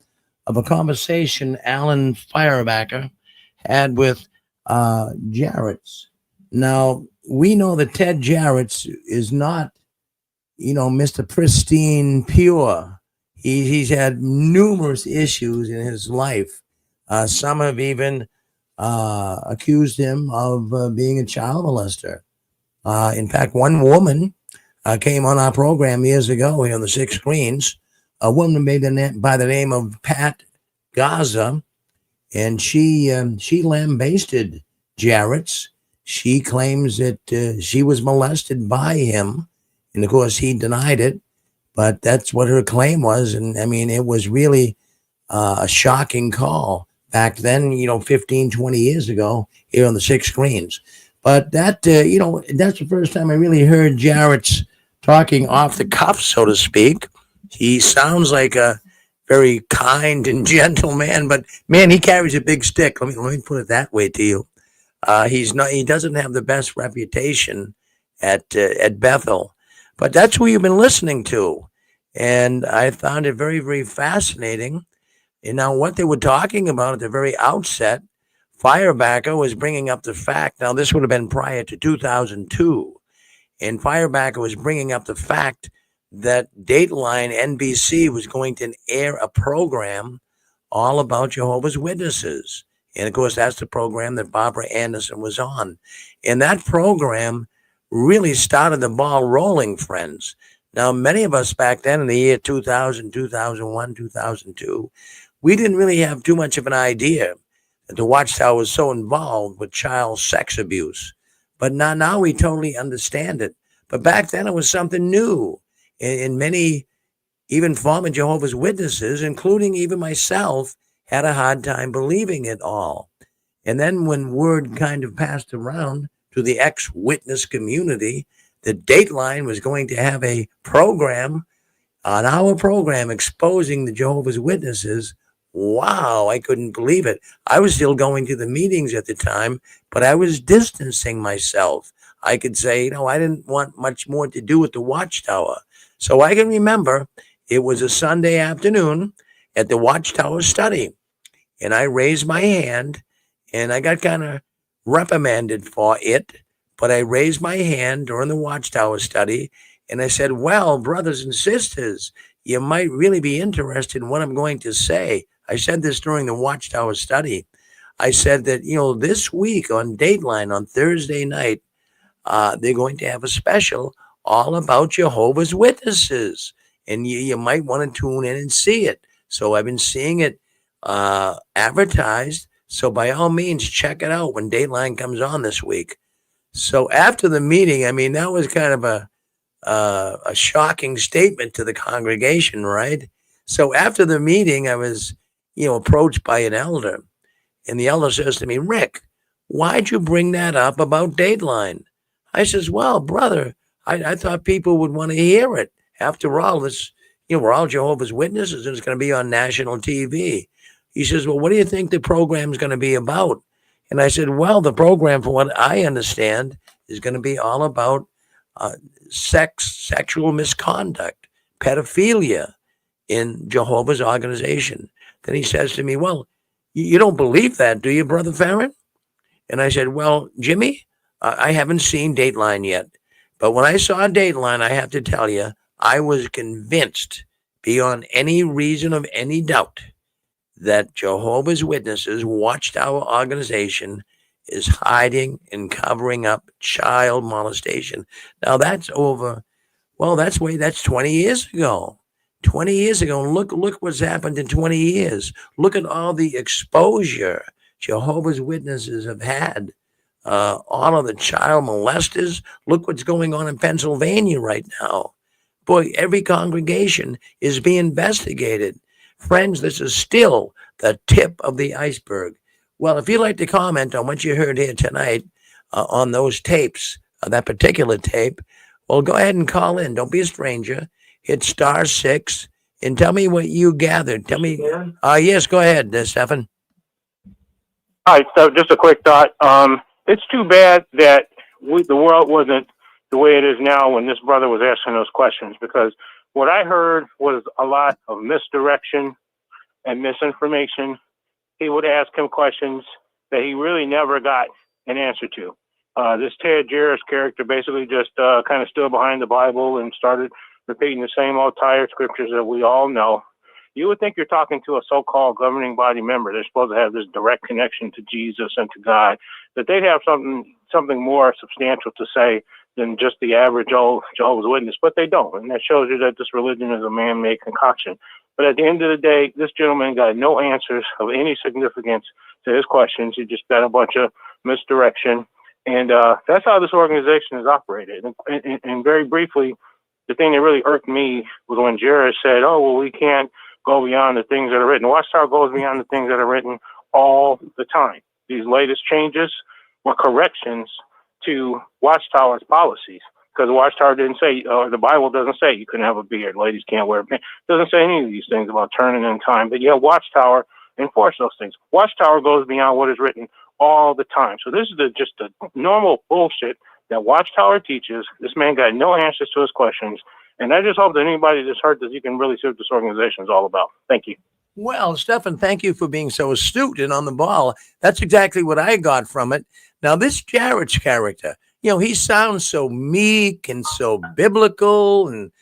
of a conversation Alan Feuerbacher had with Jarrett's. Now, we know that Ted Jarrett's is not Mr. Pristine Pure. He's had numerous issues in his life. Some have even accused him of being a child molester. In fact, one woman came on our program years ago here on the Six Screens. A woman by the name of Pat Gaza, and she lambasted Jarrett's. She claims that she was molested by him, and of course he denied it. But that's what her claim was, and I mean it was really a shocking call back then. 15, 20 years ago here on the Six Screens. But that that's the first time I really heard Jarrett's talking off the cuff, so to speak. He sounds like a very kind and gentle man, but man, he carries a big stick. Let me put it that way to you. He doesn't have the best reputation at Bethel, but that's who you've been listening to, and I found it very, very fascinating. And now, what they were talking about at the very outset, Firebacker was bringing up the fact. Now, this would have been prior to 2002. And Firebacker was bringing up the fact that Dateline NBC was going to air a program all about Jehovah's Witnesses. And of course, that's the program that Barbara Anderson was on. And that program really started the ball rolling, friends. Now, many of us back then in the year 2000, 2001, 2002, we didn't really have too much of an idea that the Watchtower was so involved with child sex abuse. But now we totally understand it. But back then it was something new. And many, even former Jehovah's Witnesses, including even myself, had a hard time believing it all. And then when word kind of passed around to the ex-witness community that Dateline was going to have a program, on our program, exposing the Jehovah's Witnesses, wow, I couldn't believe it. I was still going to the meetings at the time, but I was distancing myself. I could say, I didn't want much more to do with the Watchtower. So I can remember it was a Sunday afternoon at the Watchtower study, and I raised my hand, and I got kind of reprimanded for it, but I raised my hand during the Watchtower study, and I said, well, brothers and sisters, you might really be interested in what I'm going to say. I said this during the Watchtower study. I said that, this week on Dateline on Thursday night, they're going to have a special all about Jehovah's Witnesses. And you might want to tune in and see it. So I've been seeing it advertised. So by all means, check it out when Dateline comes on this week. So after the meeting, I mean, that was kind of a shocking statement to the congregation, right? So after the meeting, I was, approached by an elder, and the elder says to me, Rick, why'd you bring that up about Dateline? I says, well, brother, I thought people would want to hear it. After all, this, we're all Jehovah's Witnesses, and it's going to be on national TV. He says, well, what do you think the program's going to be about? And I said, well, the program, from what I understand, is going to be all about sexual misconduct, pedophilia in Jehovah's organization. Then he says to me, well, you don't believe that, do you, Brother Farron? And I said, well, Jimmy, I haven't seen Dateline yet. But when I saw Dateline, I have to tell you, I was convinced beyond any reason of any doubt that Jehovah's Witnesses Watchtower organization is hiding and covering up child molestation. Now that's that's 20 years ago. 20 years ago. And look what's happened in 20 years. Look at all the exposure Jehovah's Witnesses have had. All of the child molesters. Look what's going on in Pennsylvania right now. Boy, every congregation is being investigated. Friends, this is still the tip of the iceberg. Well, if you'd like to comment on what you heard here tonight on those tapes, that particular tape, well, go ahead and call in. Don't be a stranger. Hit *6 and tell me what you gathered. Tell me. Yes, go ahead, Stefan. All right, so just a quick thought. It's too bad that the world wasn't the way it is now when this brother was asking those questions, because what I heard was a lot of misdirection and misinformation. He would ask him questions that he really never got an answer to. This Ted Jarrett's character basically just kind of stood behind the Bible and started repeating the same old tired scriptures that we all know. You would think you're talking to a so-called governing body member. They're supposed to have this direct connection to Jesus and to God, that they'd have something more substantial to say than just the average old Jehovah's Witness, but they don't. And that shows you that this religion is a man-made concoction. But at the end of the day, this gentleman got no answers of any significance to his questions. He just got a bunch of misdirection. And that's how this organization is operated. And very briefly, the thing that really irked me was when Jared said, oh, well, we can't go beyond the things that are written. Watchtower goes beyond the things that are written all the time. These latest changes were corrections to Watchtower's policies, because Watchtower didn't say, or the Bible doesn't say you can have a beard, ladies can't wear a beard. It doesn't say any of these things about turning in time, but yet Watchtower enforce those things. Watchtower goes beyond what is written all the time. So this is just the normal bullshit that Watchtower teaches. This man got no answers to his questions. And I just hope that anybody that's heard this, you can really see what this organization is all about. Thank you. Well, Stefan, thank you for being so astute and on the ball. That's exactly what I got from it. Now, this Jarrett's character, he sounds so meek and so biblical and,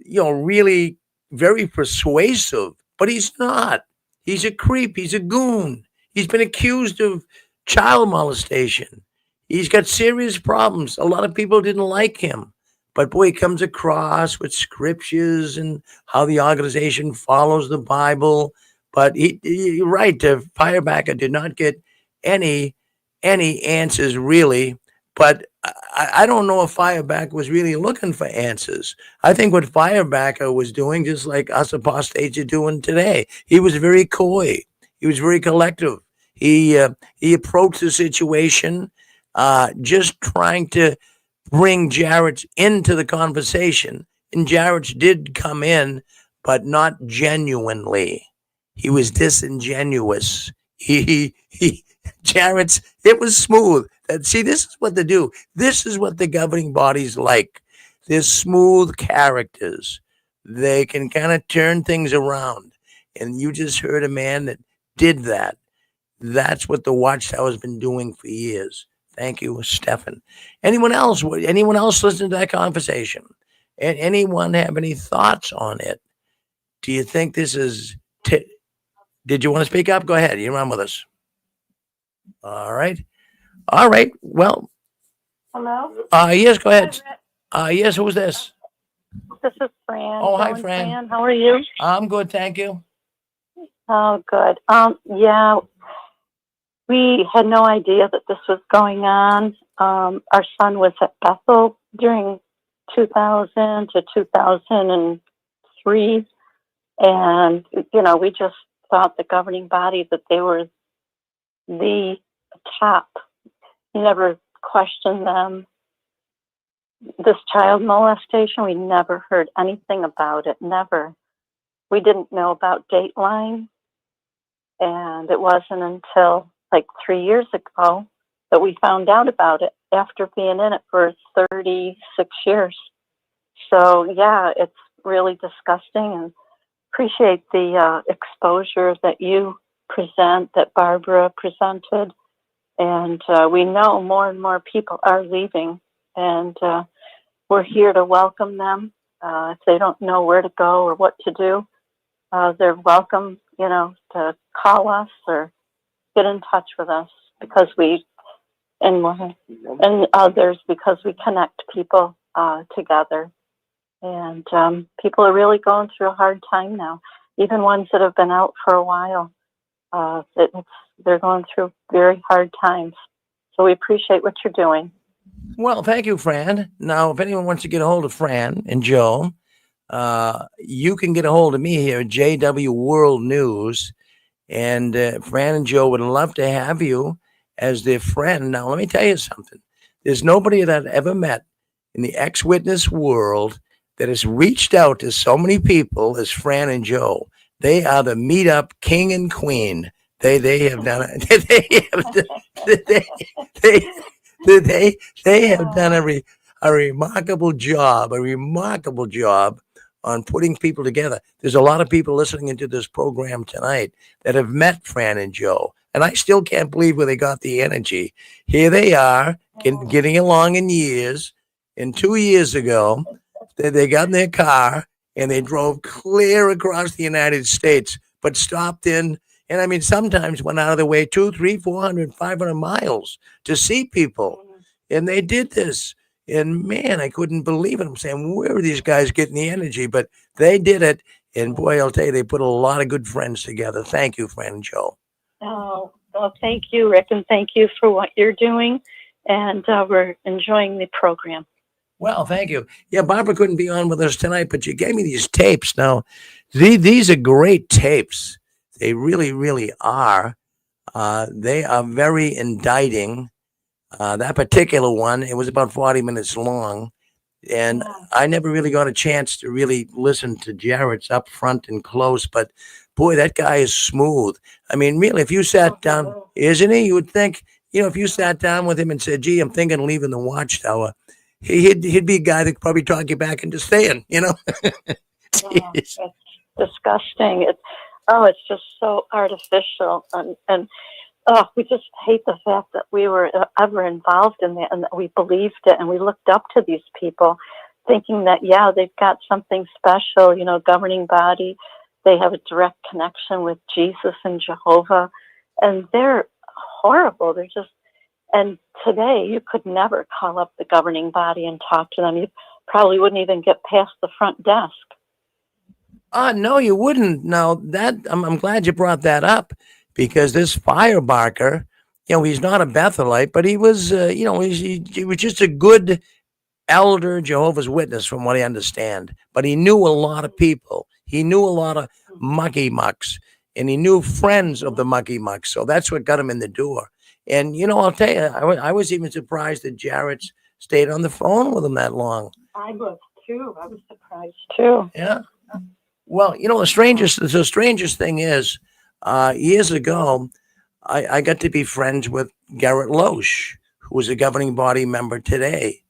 really very persuasive, but he's not. He's a creep. He's a goon. He's been accused of child molestation. He's got serious problems. A lot of people didn't like him. But boy, he comes across with scriptures and how the organization follows the Bible. But you're right, Firebacker did not get any answers really. But I don't know if Firebacker was really looking for answers. I think what Firebacker was doing, just like us apostates are doing today, he was very coy. He was very collective. He approached the situation just trying to bring Jarrett into the conversation. And Jarrett did come in, but not genuinely. He was disingenuous. Jarrett's, it was smooth. See, this is what they do. This is what the governing bodies like. They're smooth characters. They can kind of turn things around. And you just heard a man that did that. That's what the Watchtower has been doing for years. Thank you, Stefan. Anyone else listen to that conversation? And anyone have any thoughts on it? Do you think this is... Did you want to speak up? Go ahead. You're on with us. All right. Well. Hello? Yes, go ahead. Yes, who's this? This is Fran. Oh, hi, Fran. How are you? I'm good, thank you. Oh, good. Yeah, we had no idea that this was going on. Our son was at Bethel during 2000 to 2003. And, we just thought the governing body that they were the top. We never questioned them. This child molestation, we never heard anything about it. Never. We didn't know about Dateline. And it wasn't until like 3 years ago that we found out about it after being in it for 36 years. So, yeah, it's really disgusting, and appreciate the exposure that you present, that Barbara presented. And we know more and more people are leaving, and we're here to welcome them. If they don't know where to go or what to do, they're welcome, to call us or get in touch with us, because and others, because we connect people together. And people are really going through a hard time now. Even ones that have been out for a while, they're going through very hard times. So we appreciate what you're doing. Well, thank you, Fran. Now, if anyone wants to get a hold of Fran and Joe, you can get a hold of me here at JW World News. And Fran and Joe would love to have you as their friend. Now, let me tell you something. There's nobody that I've ever met in the ex-witness world that has reached out to so many people as Fran and Joe. They are the meetup king and queen. They have done they have done a remarkable job on putting people together. There's a lot of people listening into this program tonight that have met Fran and Joe, and I still can't believe where they got the energy. Here they are, getting along in years. And 2 years ago, They got in their car and they drove clear across the United States, but stopped in. And I mean, sometimes went out of their way 200, 300, 400, 500 miles to see people. And they did this. And man, I couldn't believe it. I'm saying, where are these guys getting the energy? But they did it. And boy, I'll tell you, they put a lot of good friends together. Thank you, friend Joe. Oh, well, thank you, Rick, and thank you for what you're doing. And we're enjoying the program. Well, thank you. Yeah, Barbara couldn't be on with us tonight, but you gave me these tapes. Now, these are great tapes. They really, really are. They are very indicting. That particular one, it was about 40 minutes long. And I never really got a chance to really listen to Jarrett's up front and close, but boy, that guy is smooth. I mean, really, if you sat down, isn't he? You would think, if you sat down with him and said, gee, I'm thinking of leaving the Watchtower, he'd be a guy that could probably talk you back into staying, It's disgusting. It's just so artificial. And we just hate the fact that we were ever involved in that and that we believed it and we looked up to these people thinking that, they've got something special, governing body. They have a direct connection with Jesus and Jehovah. And they're horrible. And today you could never call up the governing body and talk to them. You probably wouldn't even get past the front desk. No, you wouldn't. Now that I'm glad you brought that up because this firebarker, he's not a Bethelite, but he was, he was just a good elder Jehovah's Witness from what I understand. But he knew a lot of people. He knew a lot of mucky mucks and he knew friends of the mucky mucks. So that's what got him in the door. And, I'll tell you, I was even surprised that Jarrett stayed on the phone with him that long. I was too. I was surprised too. Yeah. Well, the strangest thing is, years ago, I got to be friends with Garrett Loesch, who was a governing body member today.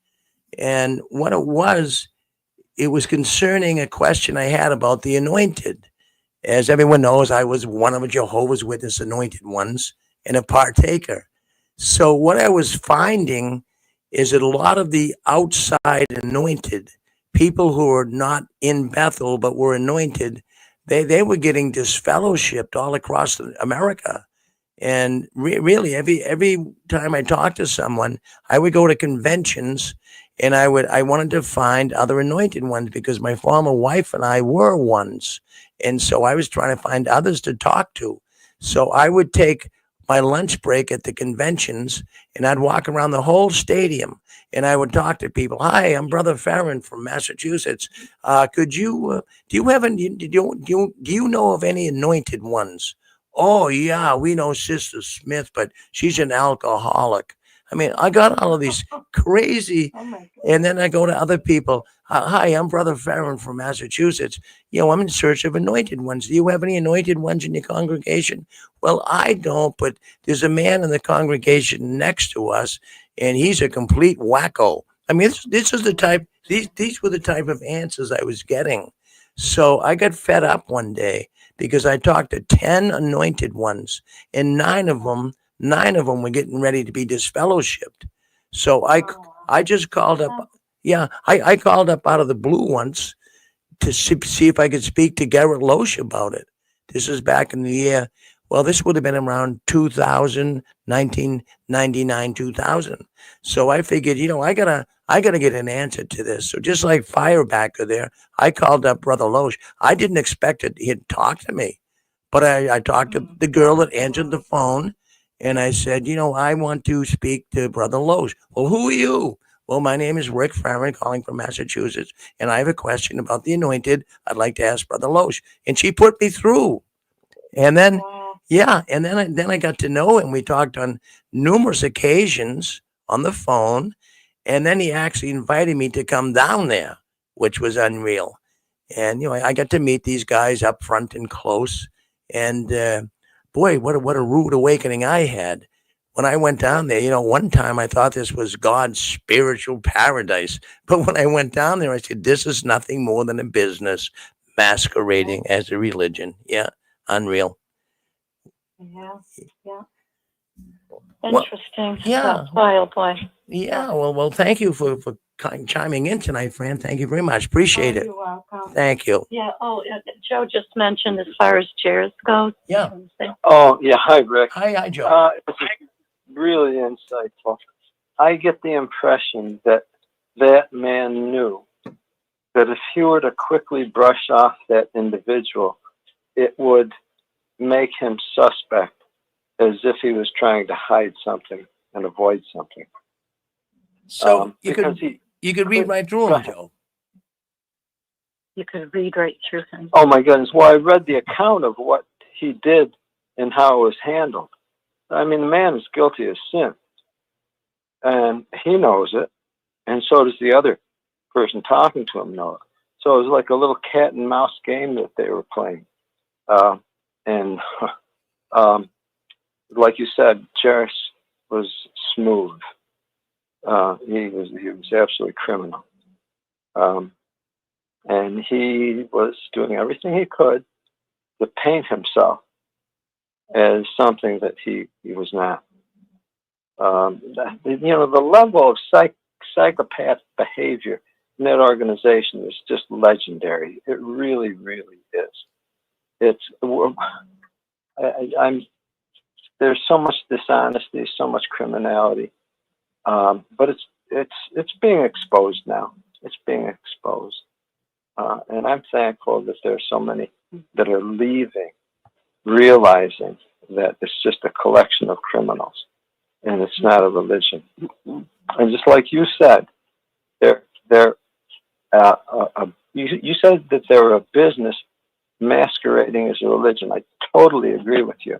And what it was concerning a question I had about the anointed. As everyone knows, I was one of a Jehovah's Witness anointed ones and a partaker. So what I was finding is that a lot of the outside anointed people who were not in Bethel but were anointed, they were getting disfellowshipped all across America. And really, every time I talked to someone, I would go to conventions, and I wanted to find other anointed ones because my former wife and I were ones, and so I was trying to find others to talk to. So I would take my lunch break at the conventions, and I'd walk around the whole stadium, and I would talk to people. Hi, I'm Brother Farron from Massachusetts. Could you do you know of any anointed ones? Oh yeah, we know Sister Smith, but she's an alcoholic. I mean, I got all of these crazy, and then I go to other people. Hi, I'm Brother Farron from Massachusetts. I'm in search of anointed ones. Do you have any anointed ones in your congregation? Well, I don't, but there's a man in the congregation next to us, and he's a complete wacko. I mean, this is the type. These were the type of answers I was getting. So I got fed up one day because I talked to 10 anointed ones, and nine of them were getting ready to be disfellowshipped. So I just called up. Yeah, I called up out of the blue once to see if I could speak to Garrett Loesch about it. This is back in the year. Well, this would have been around 2000, 1999, 2000. So I figured, I gotta get an answer to this. So just like Firebacker there, I called up Brother Loesch. I didn't expect he'd talk to me, but I talked to the girl that answered the phone, and I said, I want to speak to Brother Loesch. Well, who are you? Well, my name is Rick Farron, calling from Massachusetts, and I have a question about the anointed. I'd like to ask Brother Loesch. And she put me through. And then, and then I got to know him. We talked on numerous occasions on the phone, and then he actually invited me to come down there, which was unreal. And I got to meet these guys up front and close. And boy, what a rude awakening I had when I went down there. One time I thought this was God's spiritual paradise, but when I went down there, I said, this is nothing more than a business masquerading as a religion. Yeah, unreal. Yeah. Interesting. Yeah. Wild boy. Yeah. Well, thank you for chiming in tonight, Fran. Thank you very much. Appreciate it. You're welcome. Thank you. Yeah. Oh, Joe just mentioned as far as chairs go. Yeah. Oh, yeah. Hi, Rick. Hi, Joe. It's really insightful. I get the impression that that man knew that if he were to quickly brush off that individual, it would make him suspect, as if he was trying to hide something and avoid something. So you because could read right through Go him, ahead. Joe. You could read right through him. Oh my goodness. Well, I read the account of what he did and how it was handled. I mean, the man is guilty of sin, and he knows it, and so does the other person talking to him know it. So it was like a little cat and mouse game that they were playing. And like you said, Jairus was smooth. He was absolutely criminal. And he was doing everything he could to paint himself as something that he was not. The level of psychopath behavior in that organization is just legendary. It really, really is. There's so much dishonesty, so much criminality, but it's being exposed now. It's being exposed. And I'm thankful that there's so many that are leaving, realizing that it's just a collection of criminals and it's not a religion. And just like you said, you said that they were a business masquerading as a religion. I totally agree with you.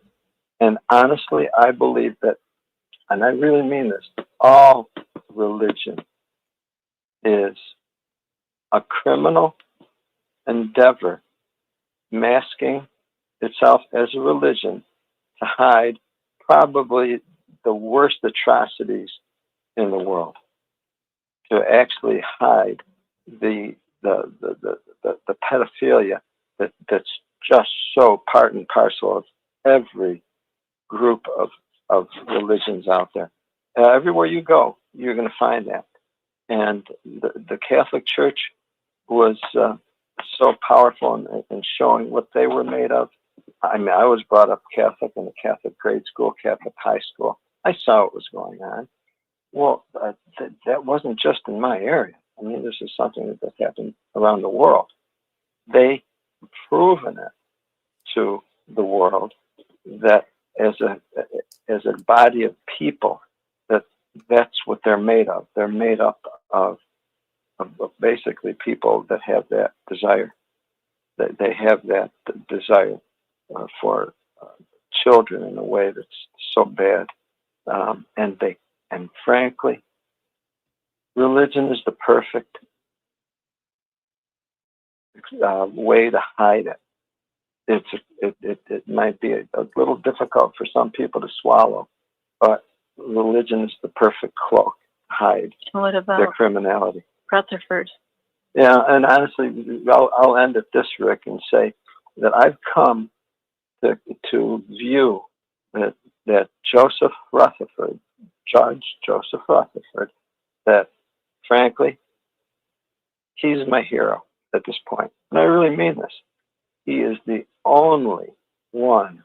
And honestly, I believe that, and I really mean this, all religion is a criminal endeavor masking itself as a religion to hide probably the worst atrocities in the world, to actually hide the pedophilia that's just so part and parcel of every group of religions out there. Everywhere you go, you're going to find that. And the Catholic Church was so powerful in showing what they were made of. I mean, I was brought up Catholic in a Catholic grade school, Catholic high school. I saw what was going on. Well, that wasn't just in my area. I mean, this is something that happened around the world. They've proven it to the world that as a body of people, that's what they're made of. They're made up of basically people that have that desire. They have that desire for children in a way that's so bad, and frankly, religion is the perfect way to hide it. It might be a little difficult for some people to swallow, but religion is the perfect cloak to hide What their about criminality. Rutherford? Yeah, and honestly, I'll end at this, Rick, and say that I've come to view that Joseph Rutherford, Judge Joseph Rutherford, that frankly, he's my hero at this point. And I really mean this. He is the only one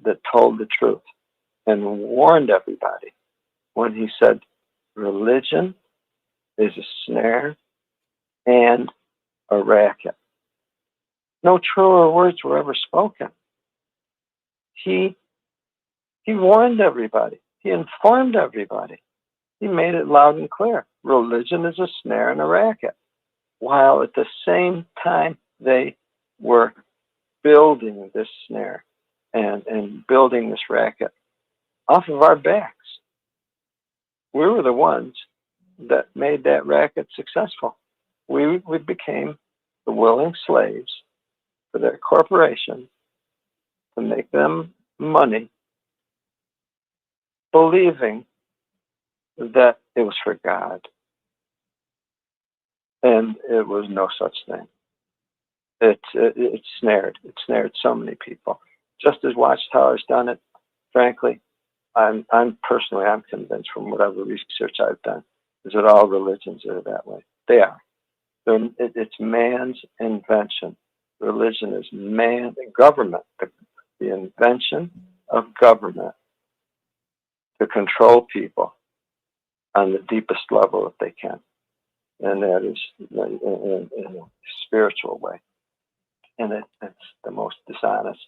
that told the truth and warned everybody when he said, religion is a snare and a racket. No truer words were ever spoken. He warned everybody. He informed everybody. He made it loud and clear. Religion is a snare and a racket. While at the same time they were building this snare and building this racket off of our backs. We were the ones that made that racket successful. We became the willing slaves for their corporation to make them money, believing that it was for God. And it was no such thing. It snared so many people. Just as Watchtower's done it, frankly, I'm convinced from whatever research I've done that all religions are that way. They are. It's man's invention. Religion is man, government, the invention of government to control people on the deepest level that they can. And that is in a spiritual way. And it's the most dishonest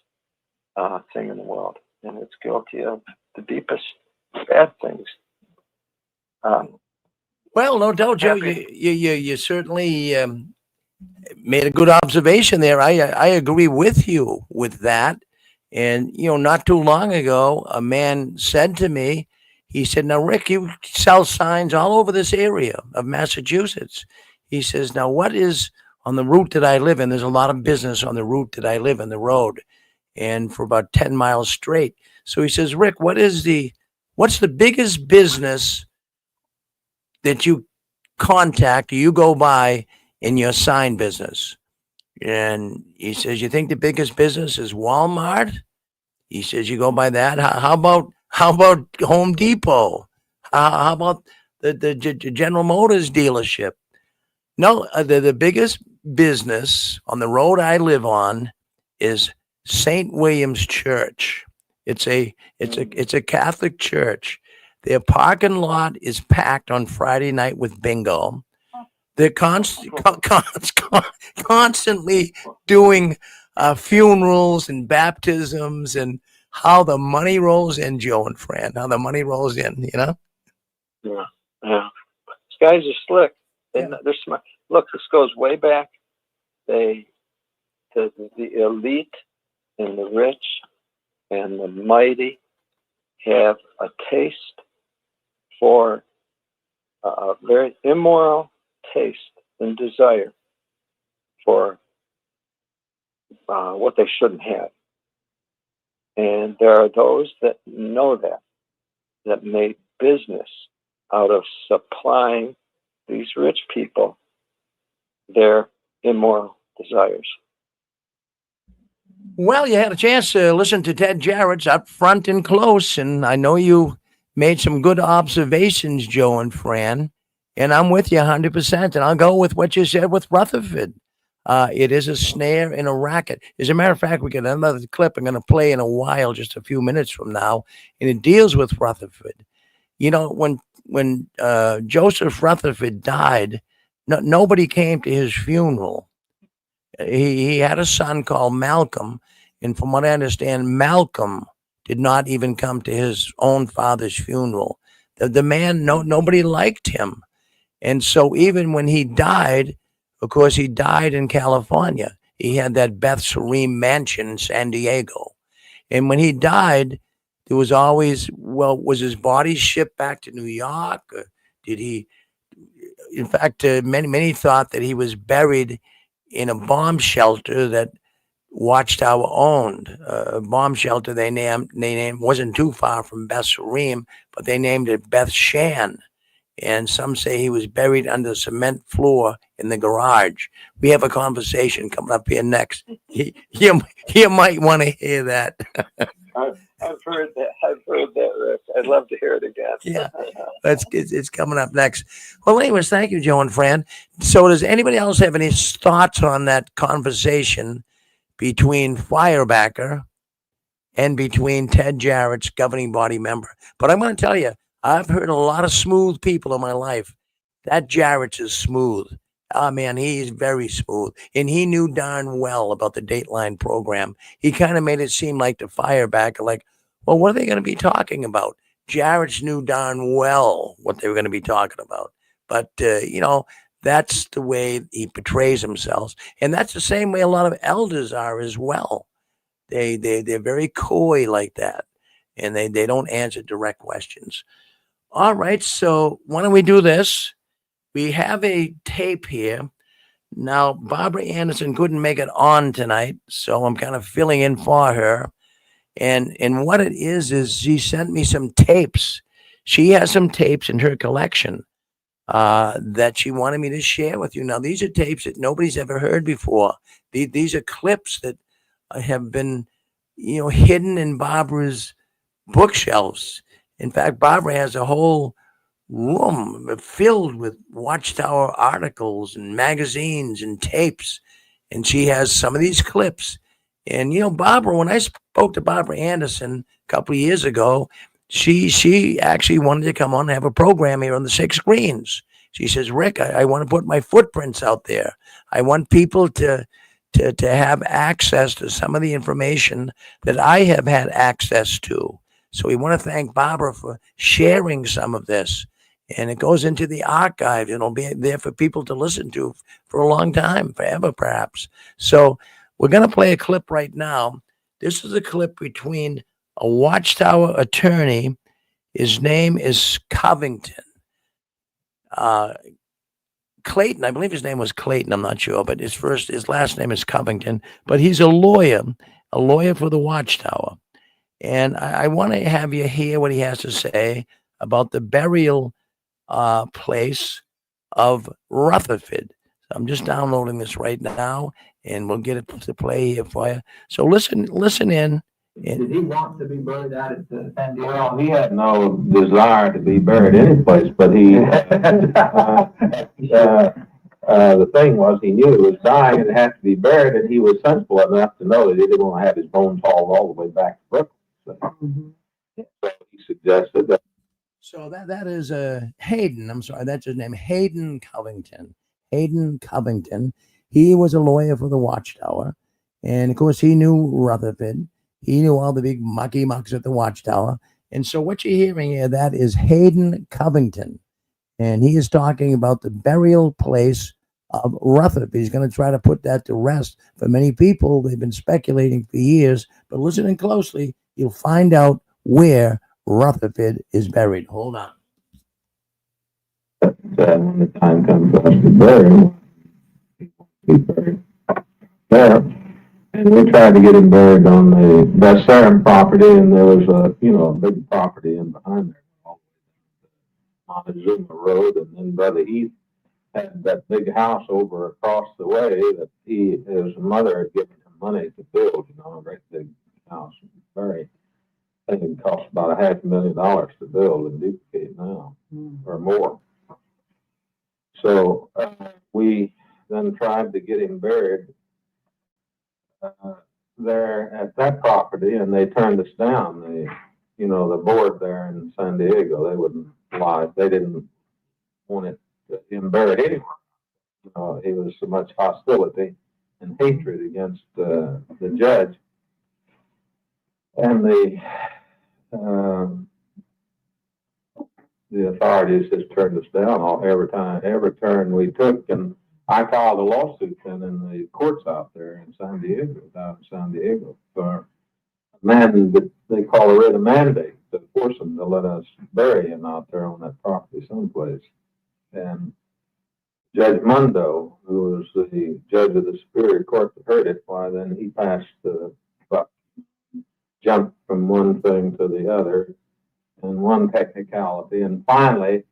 thing in the world. And it's guilty of the deepest bad things. Well, no doubt, Joe. You certainly made a good observation there. I agree with you with that. And not too long ago, a man said to me, he said, "Now, Rick, you sell signs all over this area of Massachusetts." He says, "Now, what is on the route that I live in? There's a lot of business on the route that I live in, the road, and for about 10 miles straight." So he says, "Rick, what's the biggest business that you contact or you go by in your sign business?" And he says, "You think the biggest business is Walmart?" He says, "You go by that. How about Home Depot? How about the General Motors dealership?" No, the biggest business on the road I live on is St. William's Church. It's a Catholic church. Their parking lot is packed on Friday night with bingo. They're constantly doing funerals and baptisms, and how the money rolls in, Joe and Fran. How the money rolls in, Yeah. These guys are slick. They're smart. Look, this goes way back. The elite and the rich and the mighty have a taste for a very immoral taste and desire for what they shouldn't have. And there are those that know that make business out of supplying these rich people their immoral desires. Well, you had a chance to listen to Ted Jarrett's up front and close, and I know you made some good observations, Joe and Fran, and I'm with you 100%, and I'll go with what you said with Rutherford. It is a snare and a racket. As a matter of fact, we got another clip I'm going to play in a while, just a few minutes from now, and it deals with Rutherford. When Joseph Rutherford died, nobody came to his funeral. He had a son called Malcolm, and from what I understand, Malcolm did not even come to his own father's funeral. The man, nobody liked him. And so even when he died, of course, he died in California. He had that Beth Serene mansion in San Diego. And when he died, there was always, well, was his body shipped back to New York? Or did he? In fact, many thought that he was buried in a bomb shelter that Watchtower owned. A bomb shelter they named wasn't too far from Beth Serene, but they named it Beth Shan. And some say he was buried under the cement floor in the garage. We have a conversation coming up here next. You might want to hear that. I've heard that, Rick. I'd love to hear it again. Yeah, it's coming up next. Well, anyways, thank you, Joe and Fran. So does anybody else have any thoughts on that conversation between Firebacker and between Ted Jarrett's governing body member? But I'm going to tell you, I've heard a lot of smooth people in my life. That Jarrett is smooth. Oh, man, he's very smooth. And he knew darn well about the Dateline program. He kind of made it seem like the Firebacker, like, well, what are they going to be talking about? Jarrett's knew darn well what they were going to be talking about. But, that's the way he portrays himself. And that's the same way a lot of elders are as well. They're very coy like that. And they don't answer direct questions. All right, so why don't we do this? We have a tape here. Now, Barbara Anderson couldn't make it on tonight, so I'm kind of filling in for her. And what it is she sent me some tapes. She has some tapes in her collection that she wanted me to share with you. Now, these are tapes that nobody's ever heard before. These are clips that have been, hidden in Barbara's bookshelves. In fact, Barbara has a whole room filled with Watchtower articles and magazines and tapes. And she has some of these clips. And, Barbara, when I spoke to Barbara Anderson a couple of years ago, she actually wanted to come on and have a program here on the Six Screens. She says, Rick, I want to put my footprints out there. I want people to have access to some of the information that I have had access to. So we want to thank Barbara for sharing some of this. And it goes into the archive. It'll be there for people to listen to for a long time, forever perhaps. So we're going to play a clip right now. This is a clip between a Watchtower attorney. His name is Covington. Clayton, I believe his name was Clayton, I'm not sure, but his last name is Covington, but he's a lawyer for the Watchtower. And I want to have you hear what he has to say about the burial place of Rutherford. So I'm just downloading this right now, and we'll get it to play here for you. So listen in. Did he want to be buried out at San Diego? Well, he had no desire to be buried any place, but he, the thing was, he knew he was dying and had to be buried, and he was sensible enough to know that he didn't want to have his bones hauled all the way back to Brooklyn. So he suggested that. So that is Hayden. I'm sorry, that's his name, Hayden Covington. Hayden Covington. He was a lawyer for the Watchtower, and of course he knew Rutherford. He knew all the big mucks at the Watchtower. And so what you're hearing here, that is Hayden Covington. And he is talking about the burial place of Rutherford. He's going to try to put that to rest for many people. They've been speculating for years. But listening closely, you'll find out where Rutherford is buried. Hold on. When the time comes for us to bury, he's buried there. And we tried to get him buried on the Bessarum property, and there was a big property in behind there, Montezuma Road, and then Brother Heath had that big house over across the way that his mother had given him money to build, a great big house. Very, I think it cost about $500,000 to build and duplicate now, or more. So we then tried to get him buried there at that property, and they turned us down. The board there in San Diego, they wouldn't lie. They didn't want him buried anywhere. He was so much hostility and hatred against the judge, and the authorities just turned us down every turn we took. And I filed a lawsuit then in the courts out there in San Diego, for a man that they call a writ of mandate to force them to let us bury him out there on that property someplace. And Judge Mundo, who was the judge of the Superior Court that heard it, why then he passed the buck, jumped from one thing to the other, and one technicality, and finally,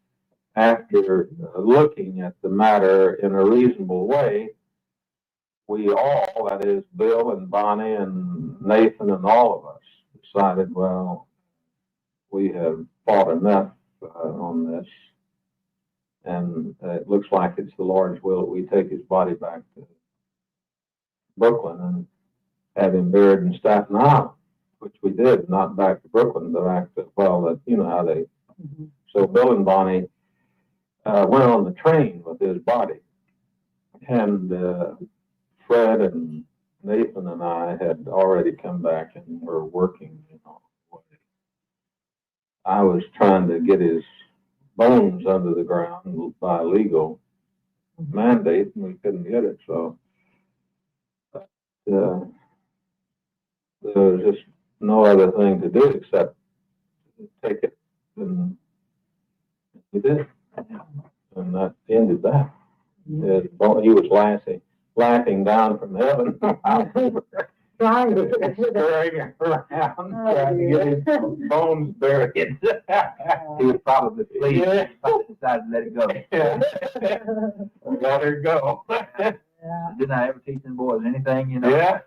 after looking at the matter in a reasonable way, we all, that is Bill and Bonnie and Nathan and all of us, decided, well, we have fought enough on this, and it looks like it's the Lord's will that we take his body back to Brooklyn and have him buried in Staten Island, which we did, not back to Brooklyn, but back to, how they. So Bill and Bonnie went on the train with his body, and Fred and Nathan and I had already come back and were working. I was trying to get his bones under the ground by legal mandate, and we couldn't get it. So there was just no other thing to do except take it, and we did. And that ended that. He was laughing down from heaven. Trying to get his bones buried. He was probably pleased. He probably decided to let it go. Let her go. Didn't I ever teach them boys anything, Yeah.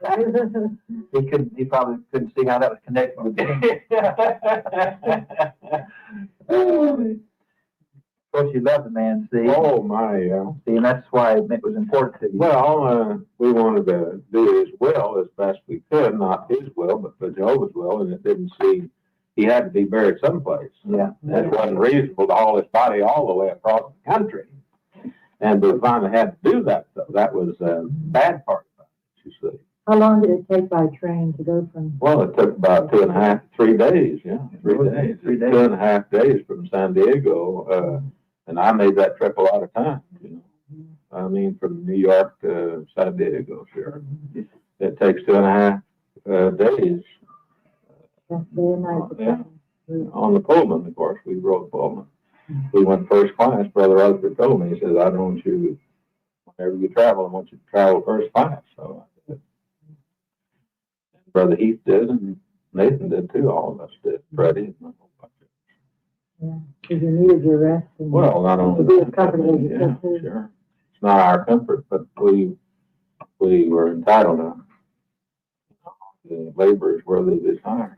He probably couldn't see how that was connected with him. Of course, you love the man, see. Oh, my, yeah. See, and that's why it was important to you. Well, we wanted to do his will as best we could, not his will, but the Jehovah's will, and it didn't seem he had to be buried someplace. Yeah. It wasn't reasonable to haul his body all the way across the country. And we finally had to do that, so that was the bad part about it, you see. How long did it take by train to go from? Well, it took about 3 days, yeah, 3 days. 3 days. 2.5 days from San Diego, and I made that trip a lot of times, you know. I mean, from New York to San Diego, sure. It takes 2.5 days. That's day and night. Yeah. On the Pullman, of course, we rode Pullman. We went first class. Brother Rutherford told me, he says, I don't want you, whenever you travel, I want you to travel first class. So I did. Brother Heath did, and Nathan did too. All of us did. Freddie. And a whole bunch of Yeah, because you needed your rest. And well, not only to be that, accompanied, yeah, sure. It's not our comfort, but we were entitled to the laborers where they desire.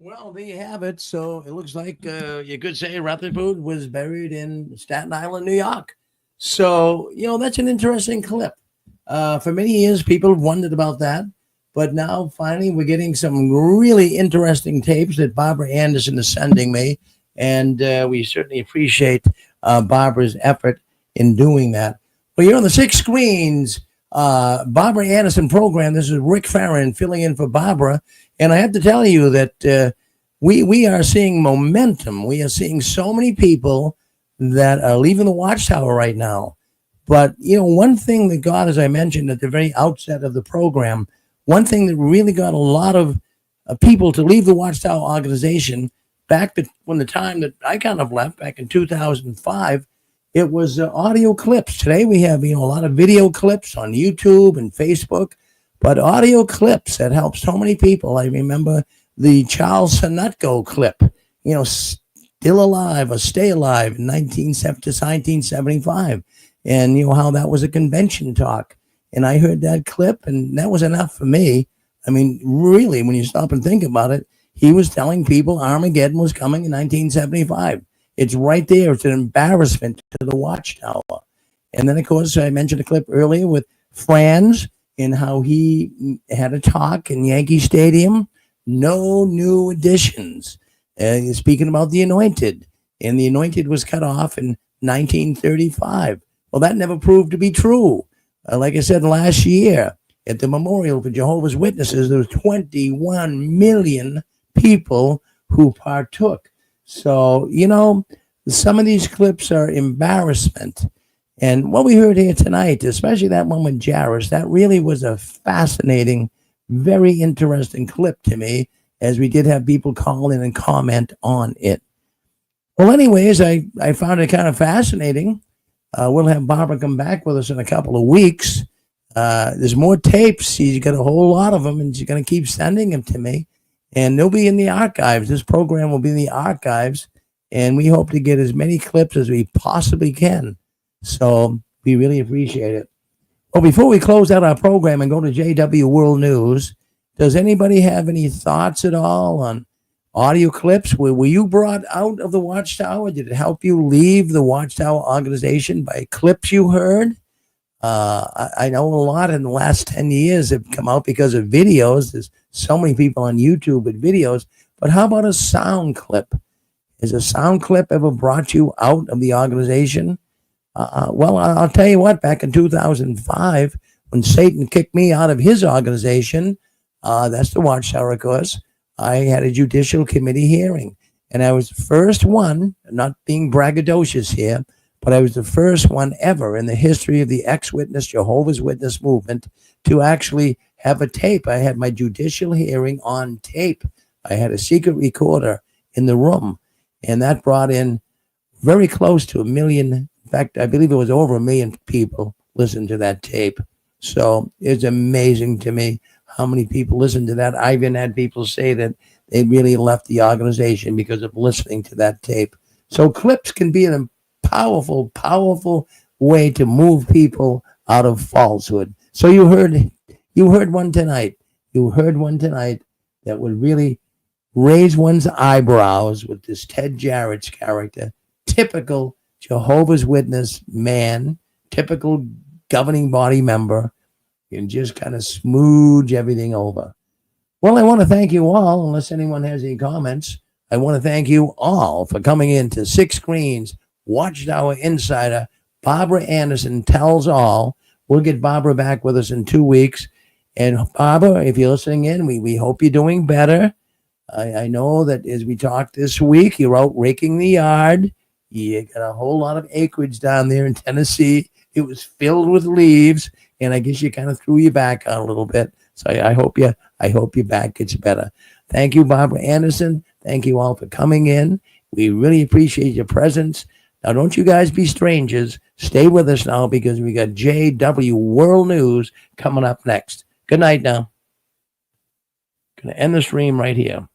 Well, there you have it. So it looks like you could say Rutherford was buried in Staten Island, New York. So, that's an interesting clip. For many years, people have wondered about that. But now, finally, we're getting some really interesting tapes that Barbara Anderson is sending me. And we certainly appreciate Barbara's effort in doing that. Well, you're on the Six Screens Barbara Anderson program. This is Rick Farron filling in for Barbara. And I have to tell you that we are seeing momentum. We are seeing so many people that are leaving the Watchtower right now. But, one thing that got, as I mentioned at the very outset of the program, one thing that really got a lot of people to leave the Watchtower organization back when the time that I kind of left, back in 2005, it was audio clips. Today we have, a lot of video clips on YouTube and Facebook, but audio clips that help so many people. I remember the Charles Sonutko clip, Still Alive or Stay Alive in 1975. And, how that was a convention talk. And I heard that clip, and that was enough for me. I mean, really, when you stop and think about it, he was telling people Armageddon was coming in 1975. It's right there. It's an embarrassment to the Watchtower. And then, of course, I mentioned a clip earlier with Franz and how he had a talk in Yankee Stadium. No new additions. Speaking about the Anointed. And the Anointed was cut off in 1935. Well, that never proved to be true. Like I said last year, at the Memorial for Jehovah's Witnesses, there was 21 million people who partook. So, some of these clips are embarrassment. And what we heard here tonight, especially that one with Jairus, that really was a fascinating, very interesting clip to me, as we did have people call in and comment on it. Well, anyways, I found it kind of fascinating. We'll have Barbara come back with us in a couple of weeks. There's more tapes. She's got a whole lot of them, and she's going to keep sending them to me. And they'll be in the archives. This program will be in the archives, and we hope to get as many clips as we possibly can. So we really appreciate it. Well, before we close out our program and go to JW World News, does anybody have any thoughts at all on audio clips? Were you brought out of the Watchtower? Did it help you leave the Watchtower organization by clips you heard? I know a lot in the last 10 years have come out because of videos. There's so many people on YouTube with videos. But how about a sound clip? Has a sound clip ever brought you out of the organization? Well, I'll tell you what, back in 2005, when Satan kicked me out of his organization, that's the Watchtower, of course, I had a judicial committee hearing. And I was the first one, not being braggadocious here, but I was the first one ever in the history of the ex-witness Jehovah's Witness movement to actually have a tape. I had my judicial hearing on tape. I had a secret recorder in the room, and that brought in very close to 1 million. In fact, I believe it was over 1 million people listened to that tape. So it's amazing to me how many people listened to that. I even had people say that they really left the organization because of listening to that tape. So clips can be a powerful, powerful way to move people out of falsehood. So you heard one tonight. You heard one tonight that would really raise one's eyebrows with this Ted Jarrett's character. Typical Jehovah's Witness man, typical governing body member, and just kind of smooch everything over. Well, I want to thank you all, unless anyone has any comments. I want to thank you all for coming in to Six Screens, Watchtower Insider. Barbara Anderson tells all. We'll get Barbara back with us in 2 weeks. And Barbara, if you're listening in, we hope you're doing better. I know that as we talked this week, you're out raking the yard. You got a whole lot of acreage down there in Tennessee. It was filled with leaves, and I guess you kind of threw your back on a little bit. So I hope your back gets better. Thank you, Barbara Anderson. Thank you all for coming in. We really appreciate your presence. Now, don't you guys be strangers. Stay with us now because we got JW World News coming up next. Good night now. Going to end the stream right here.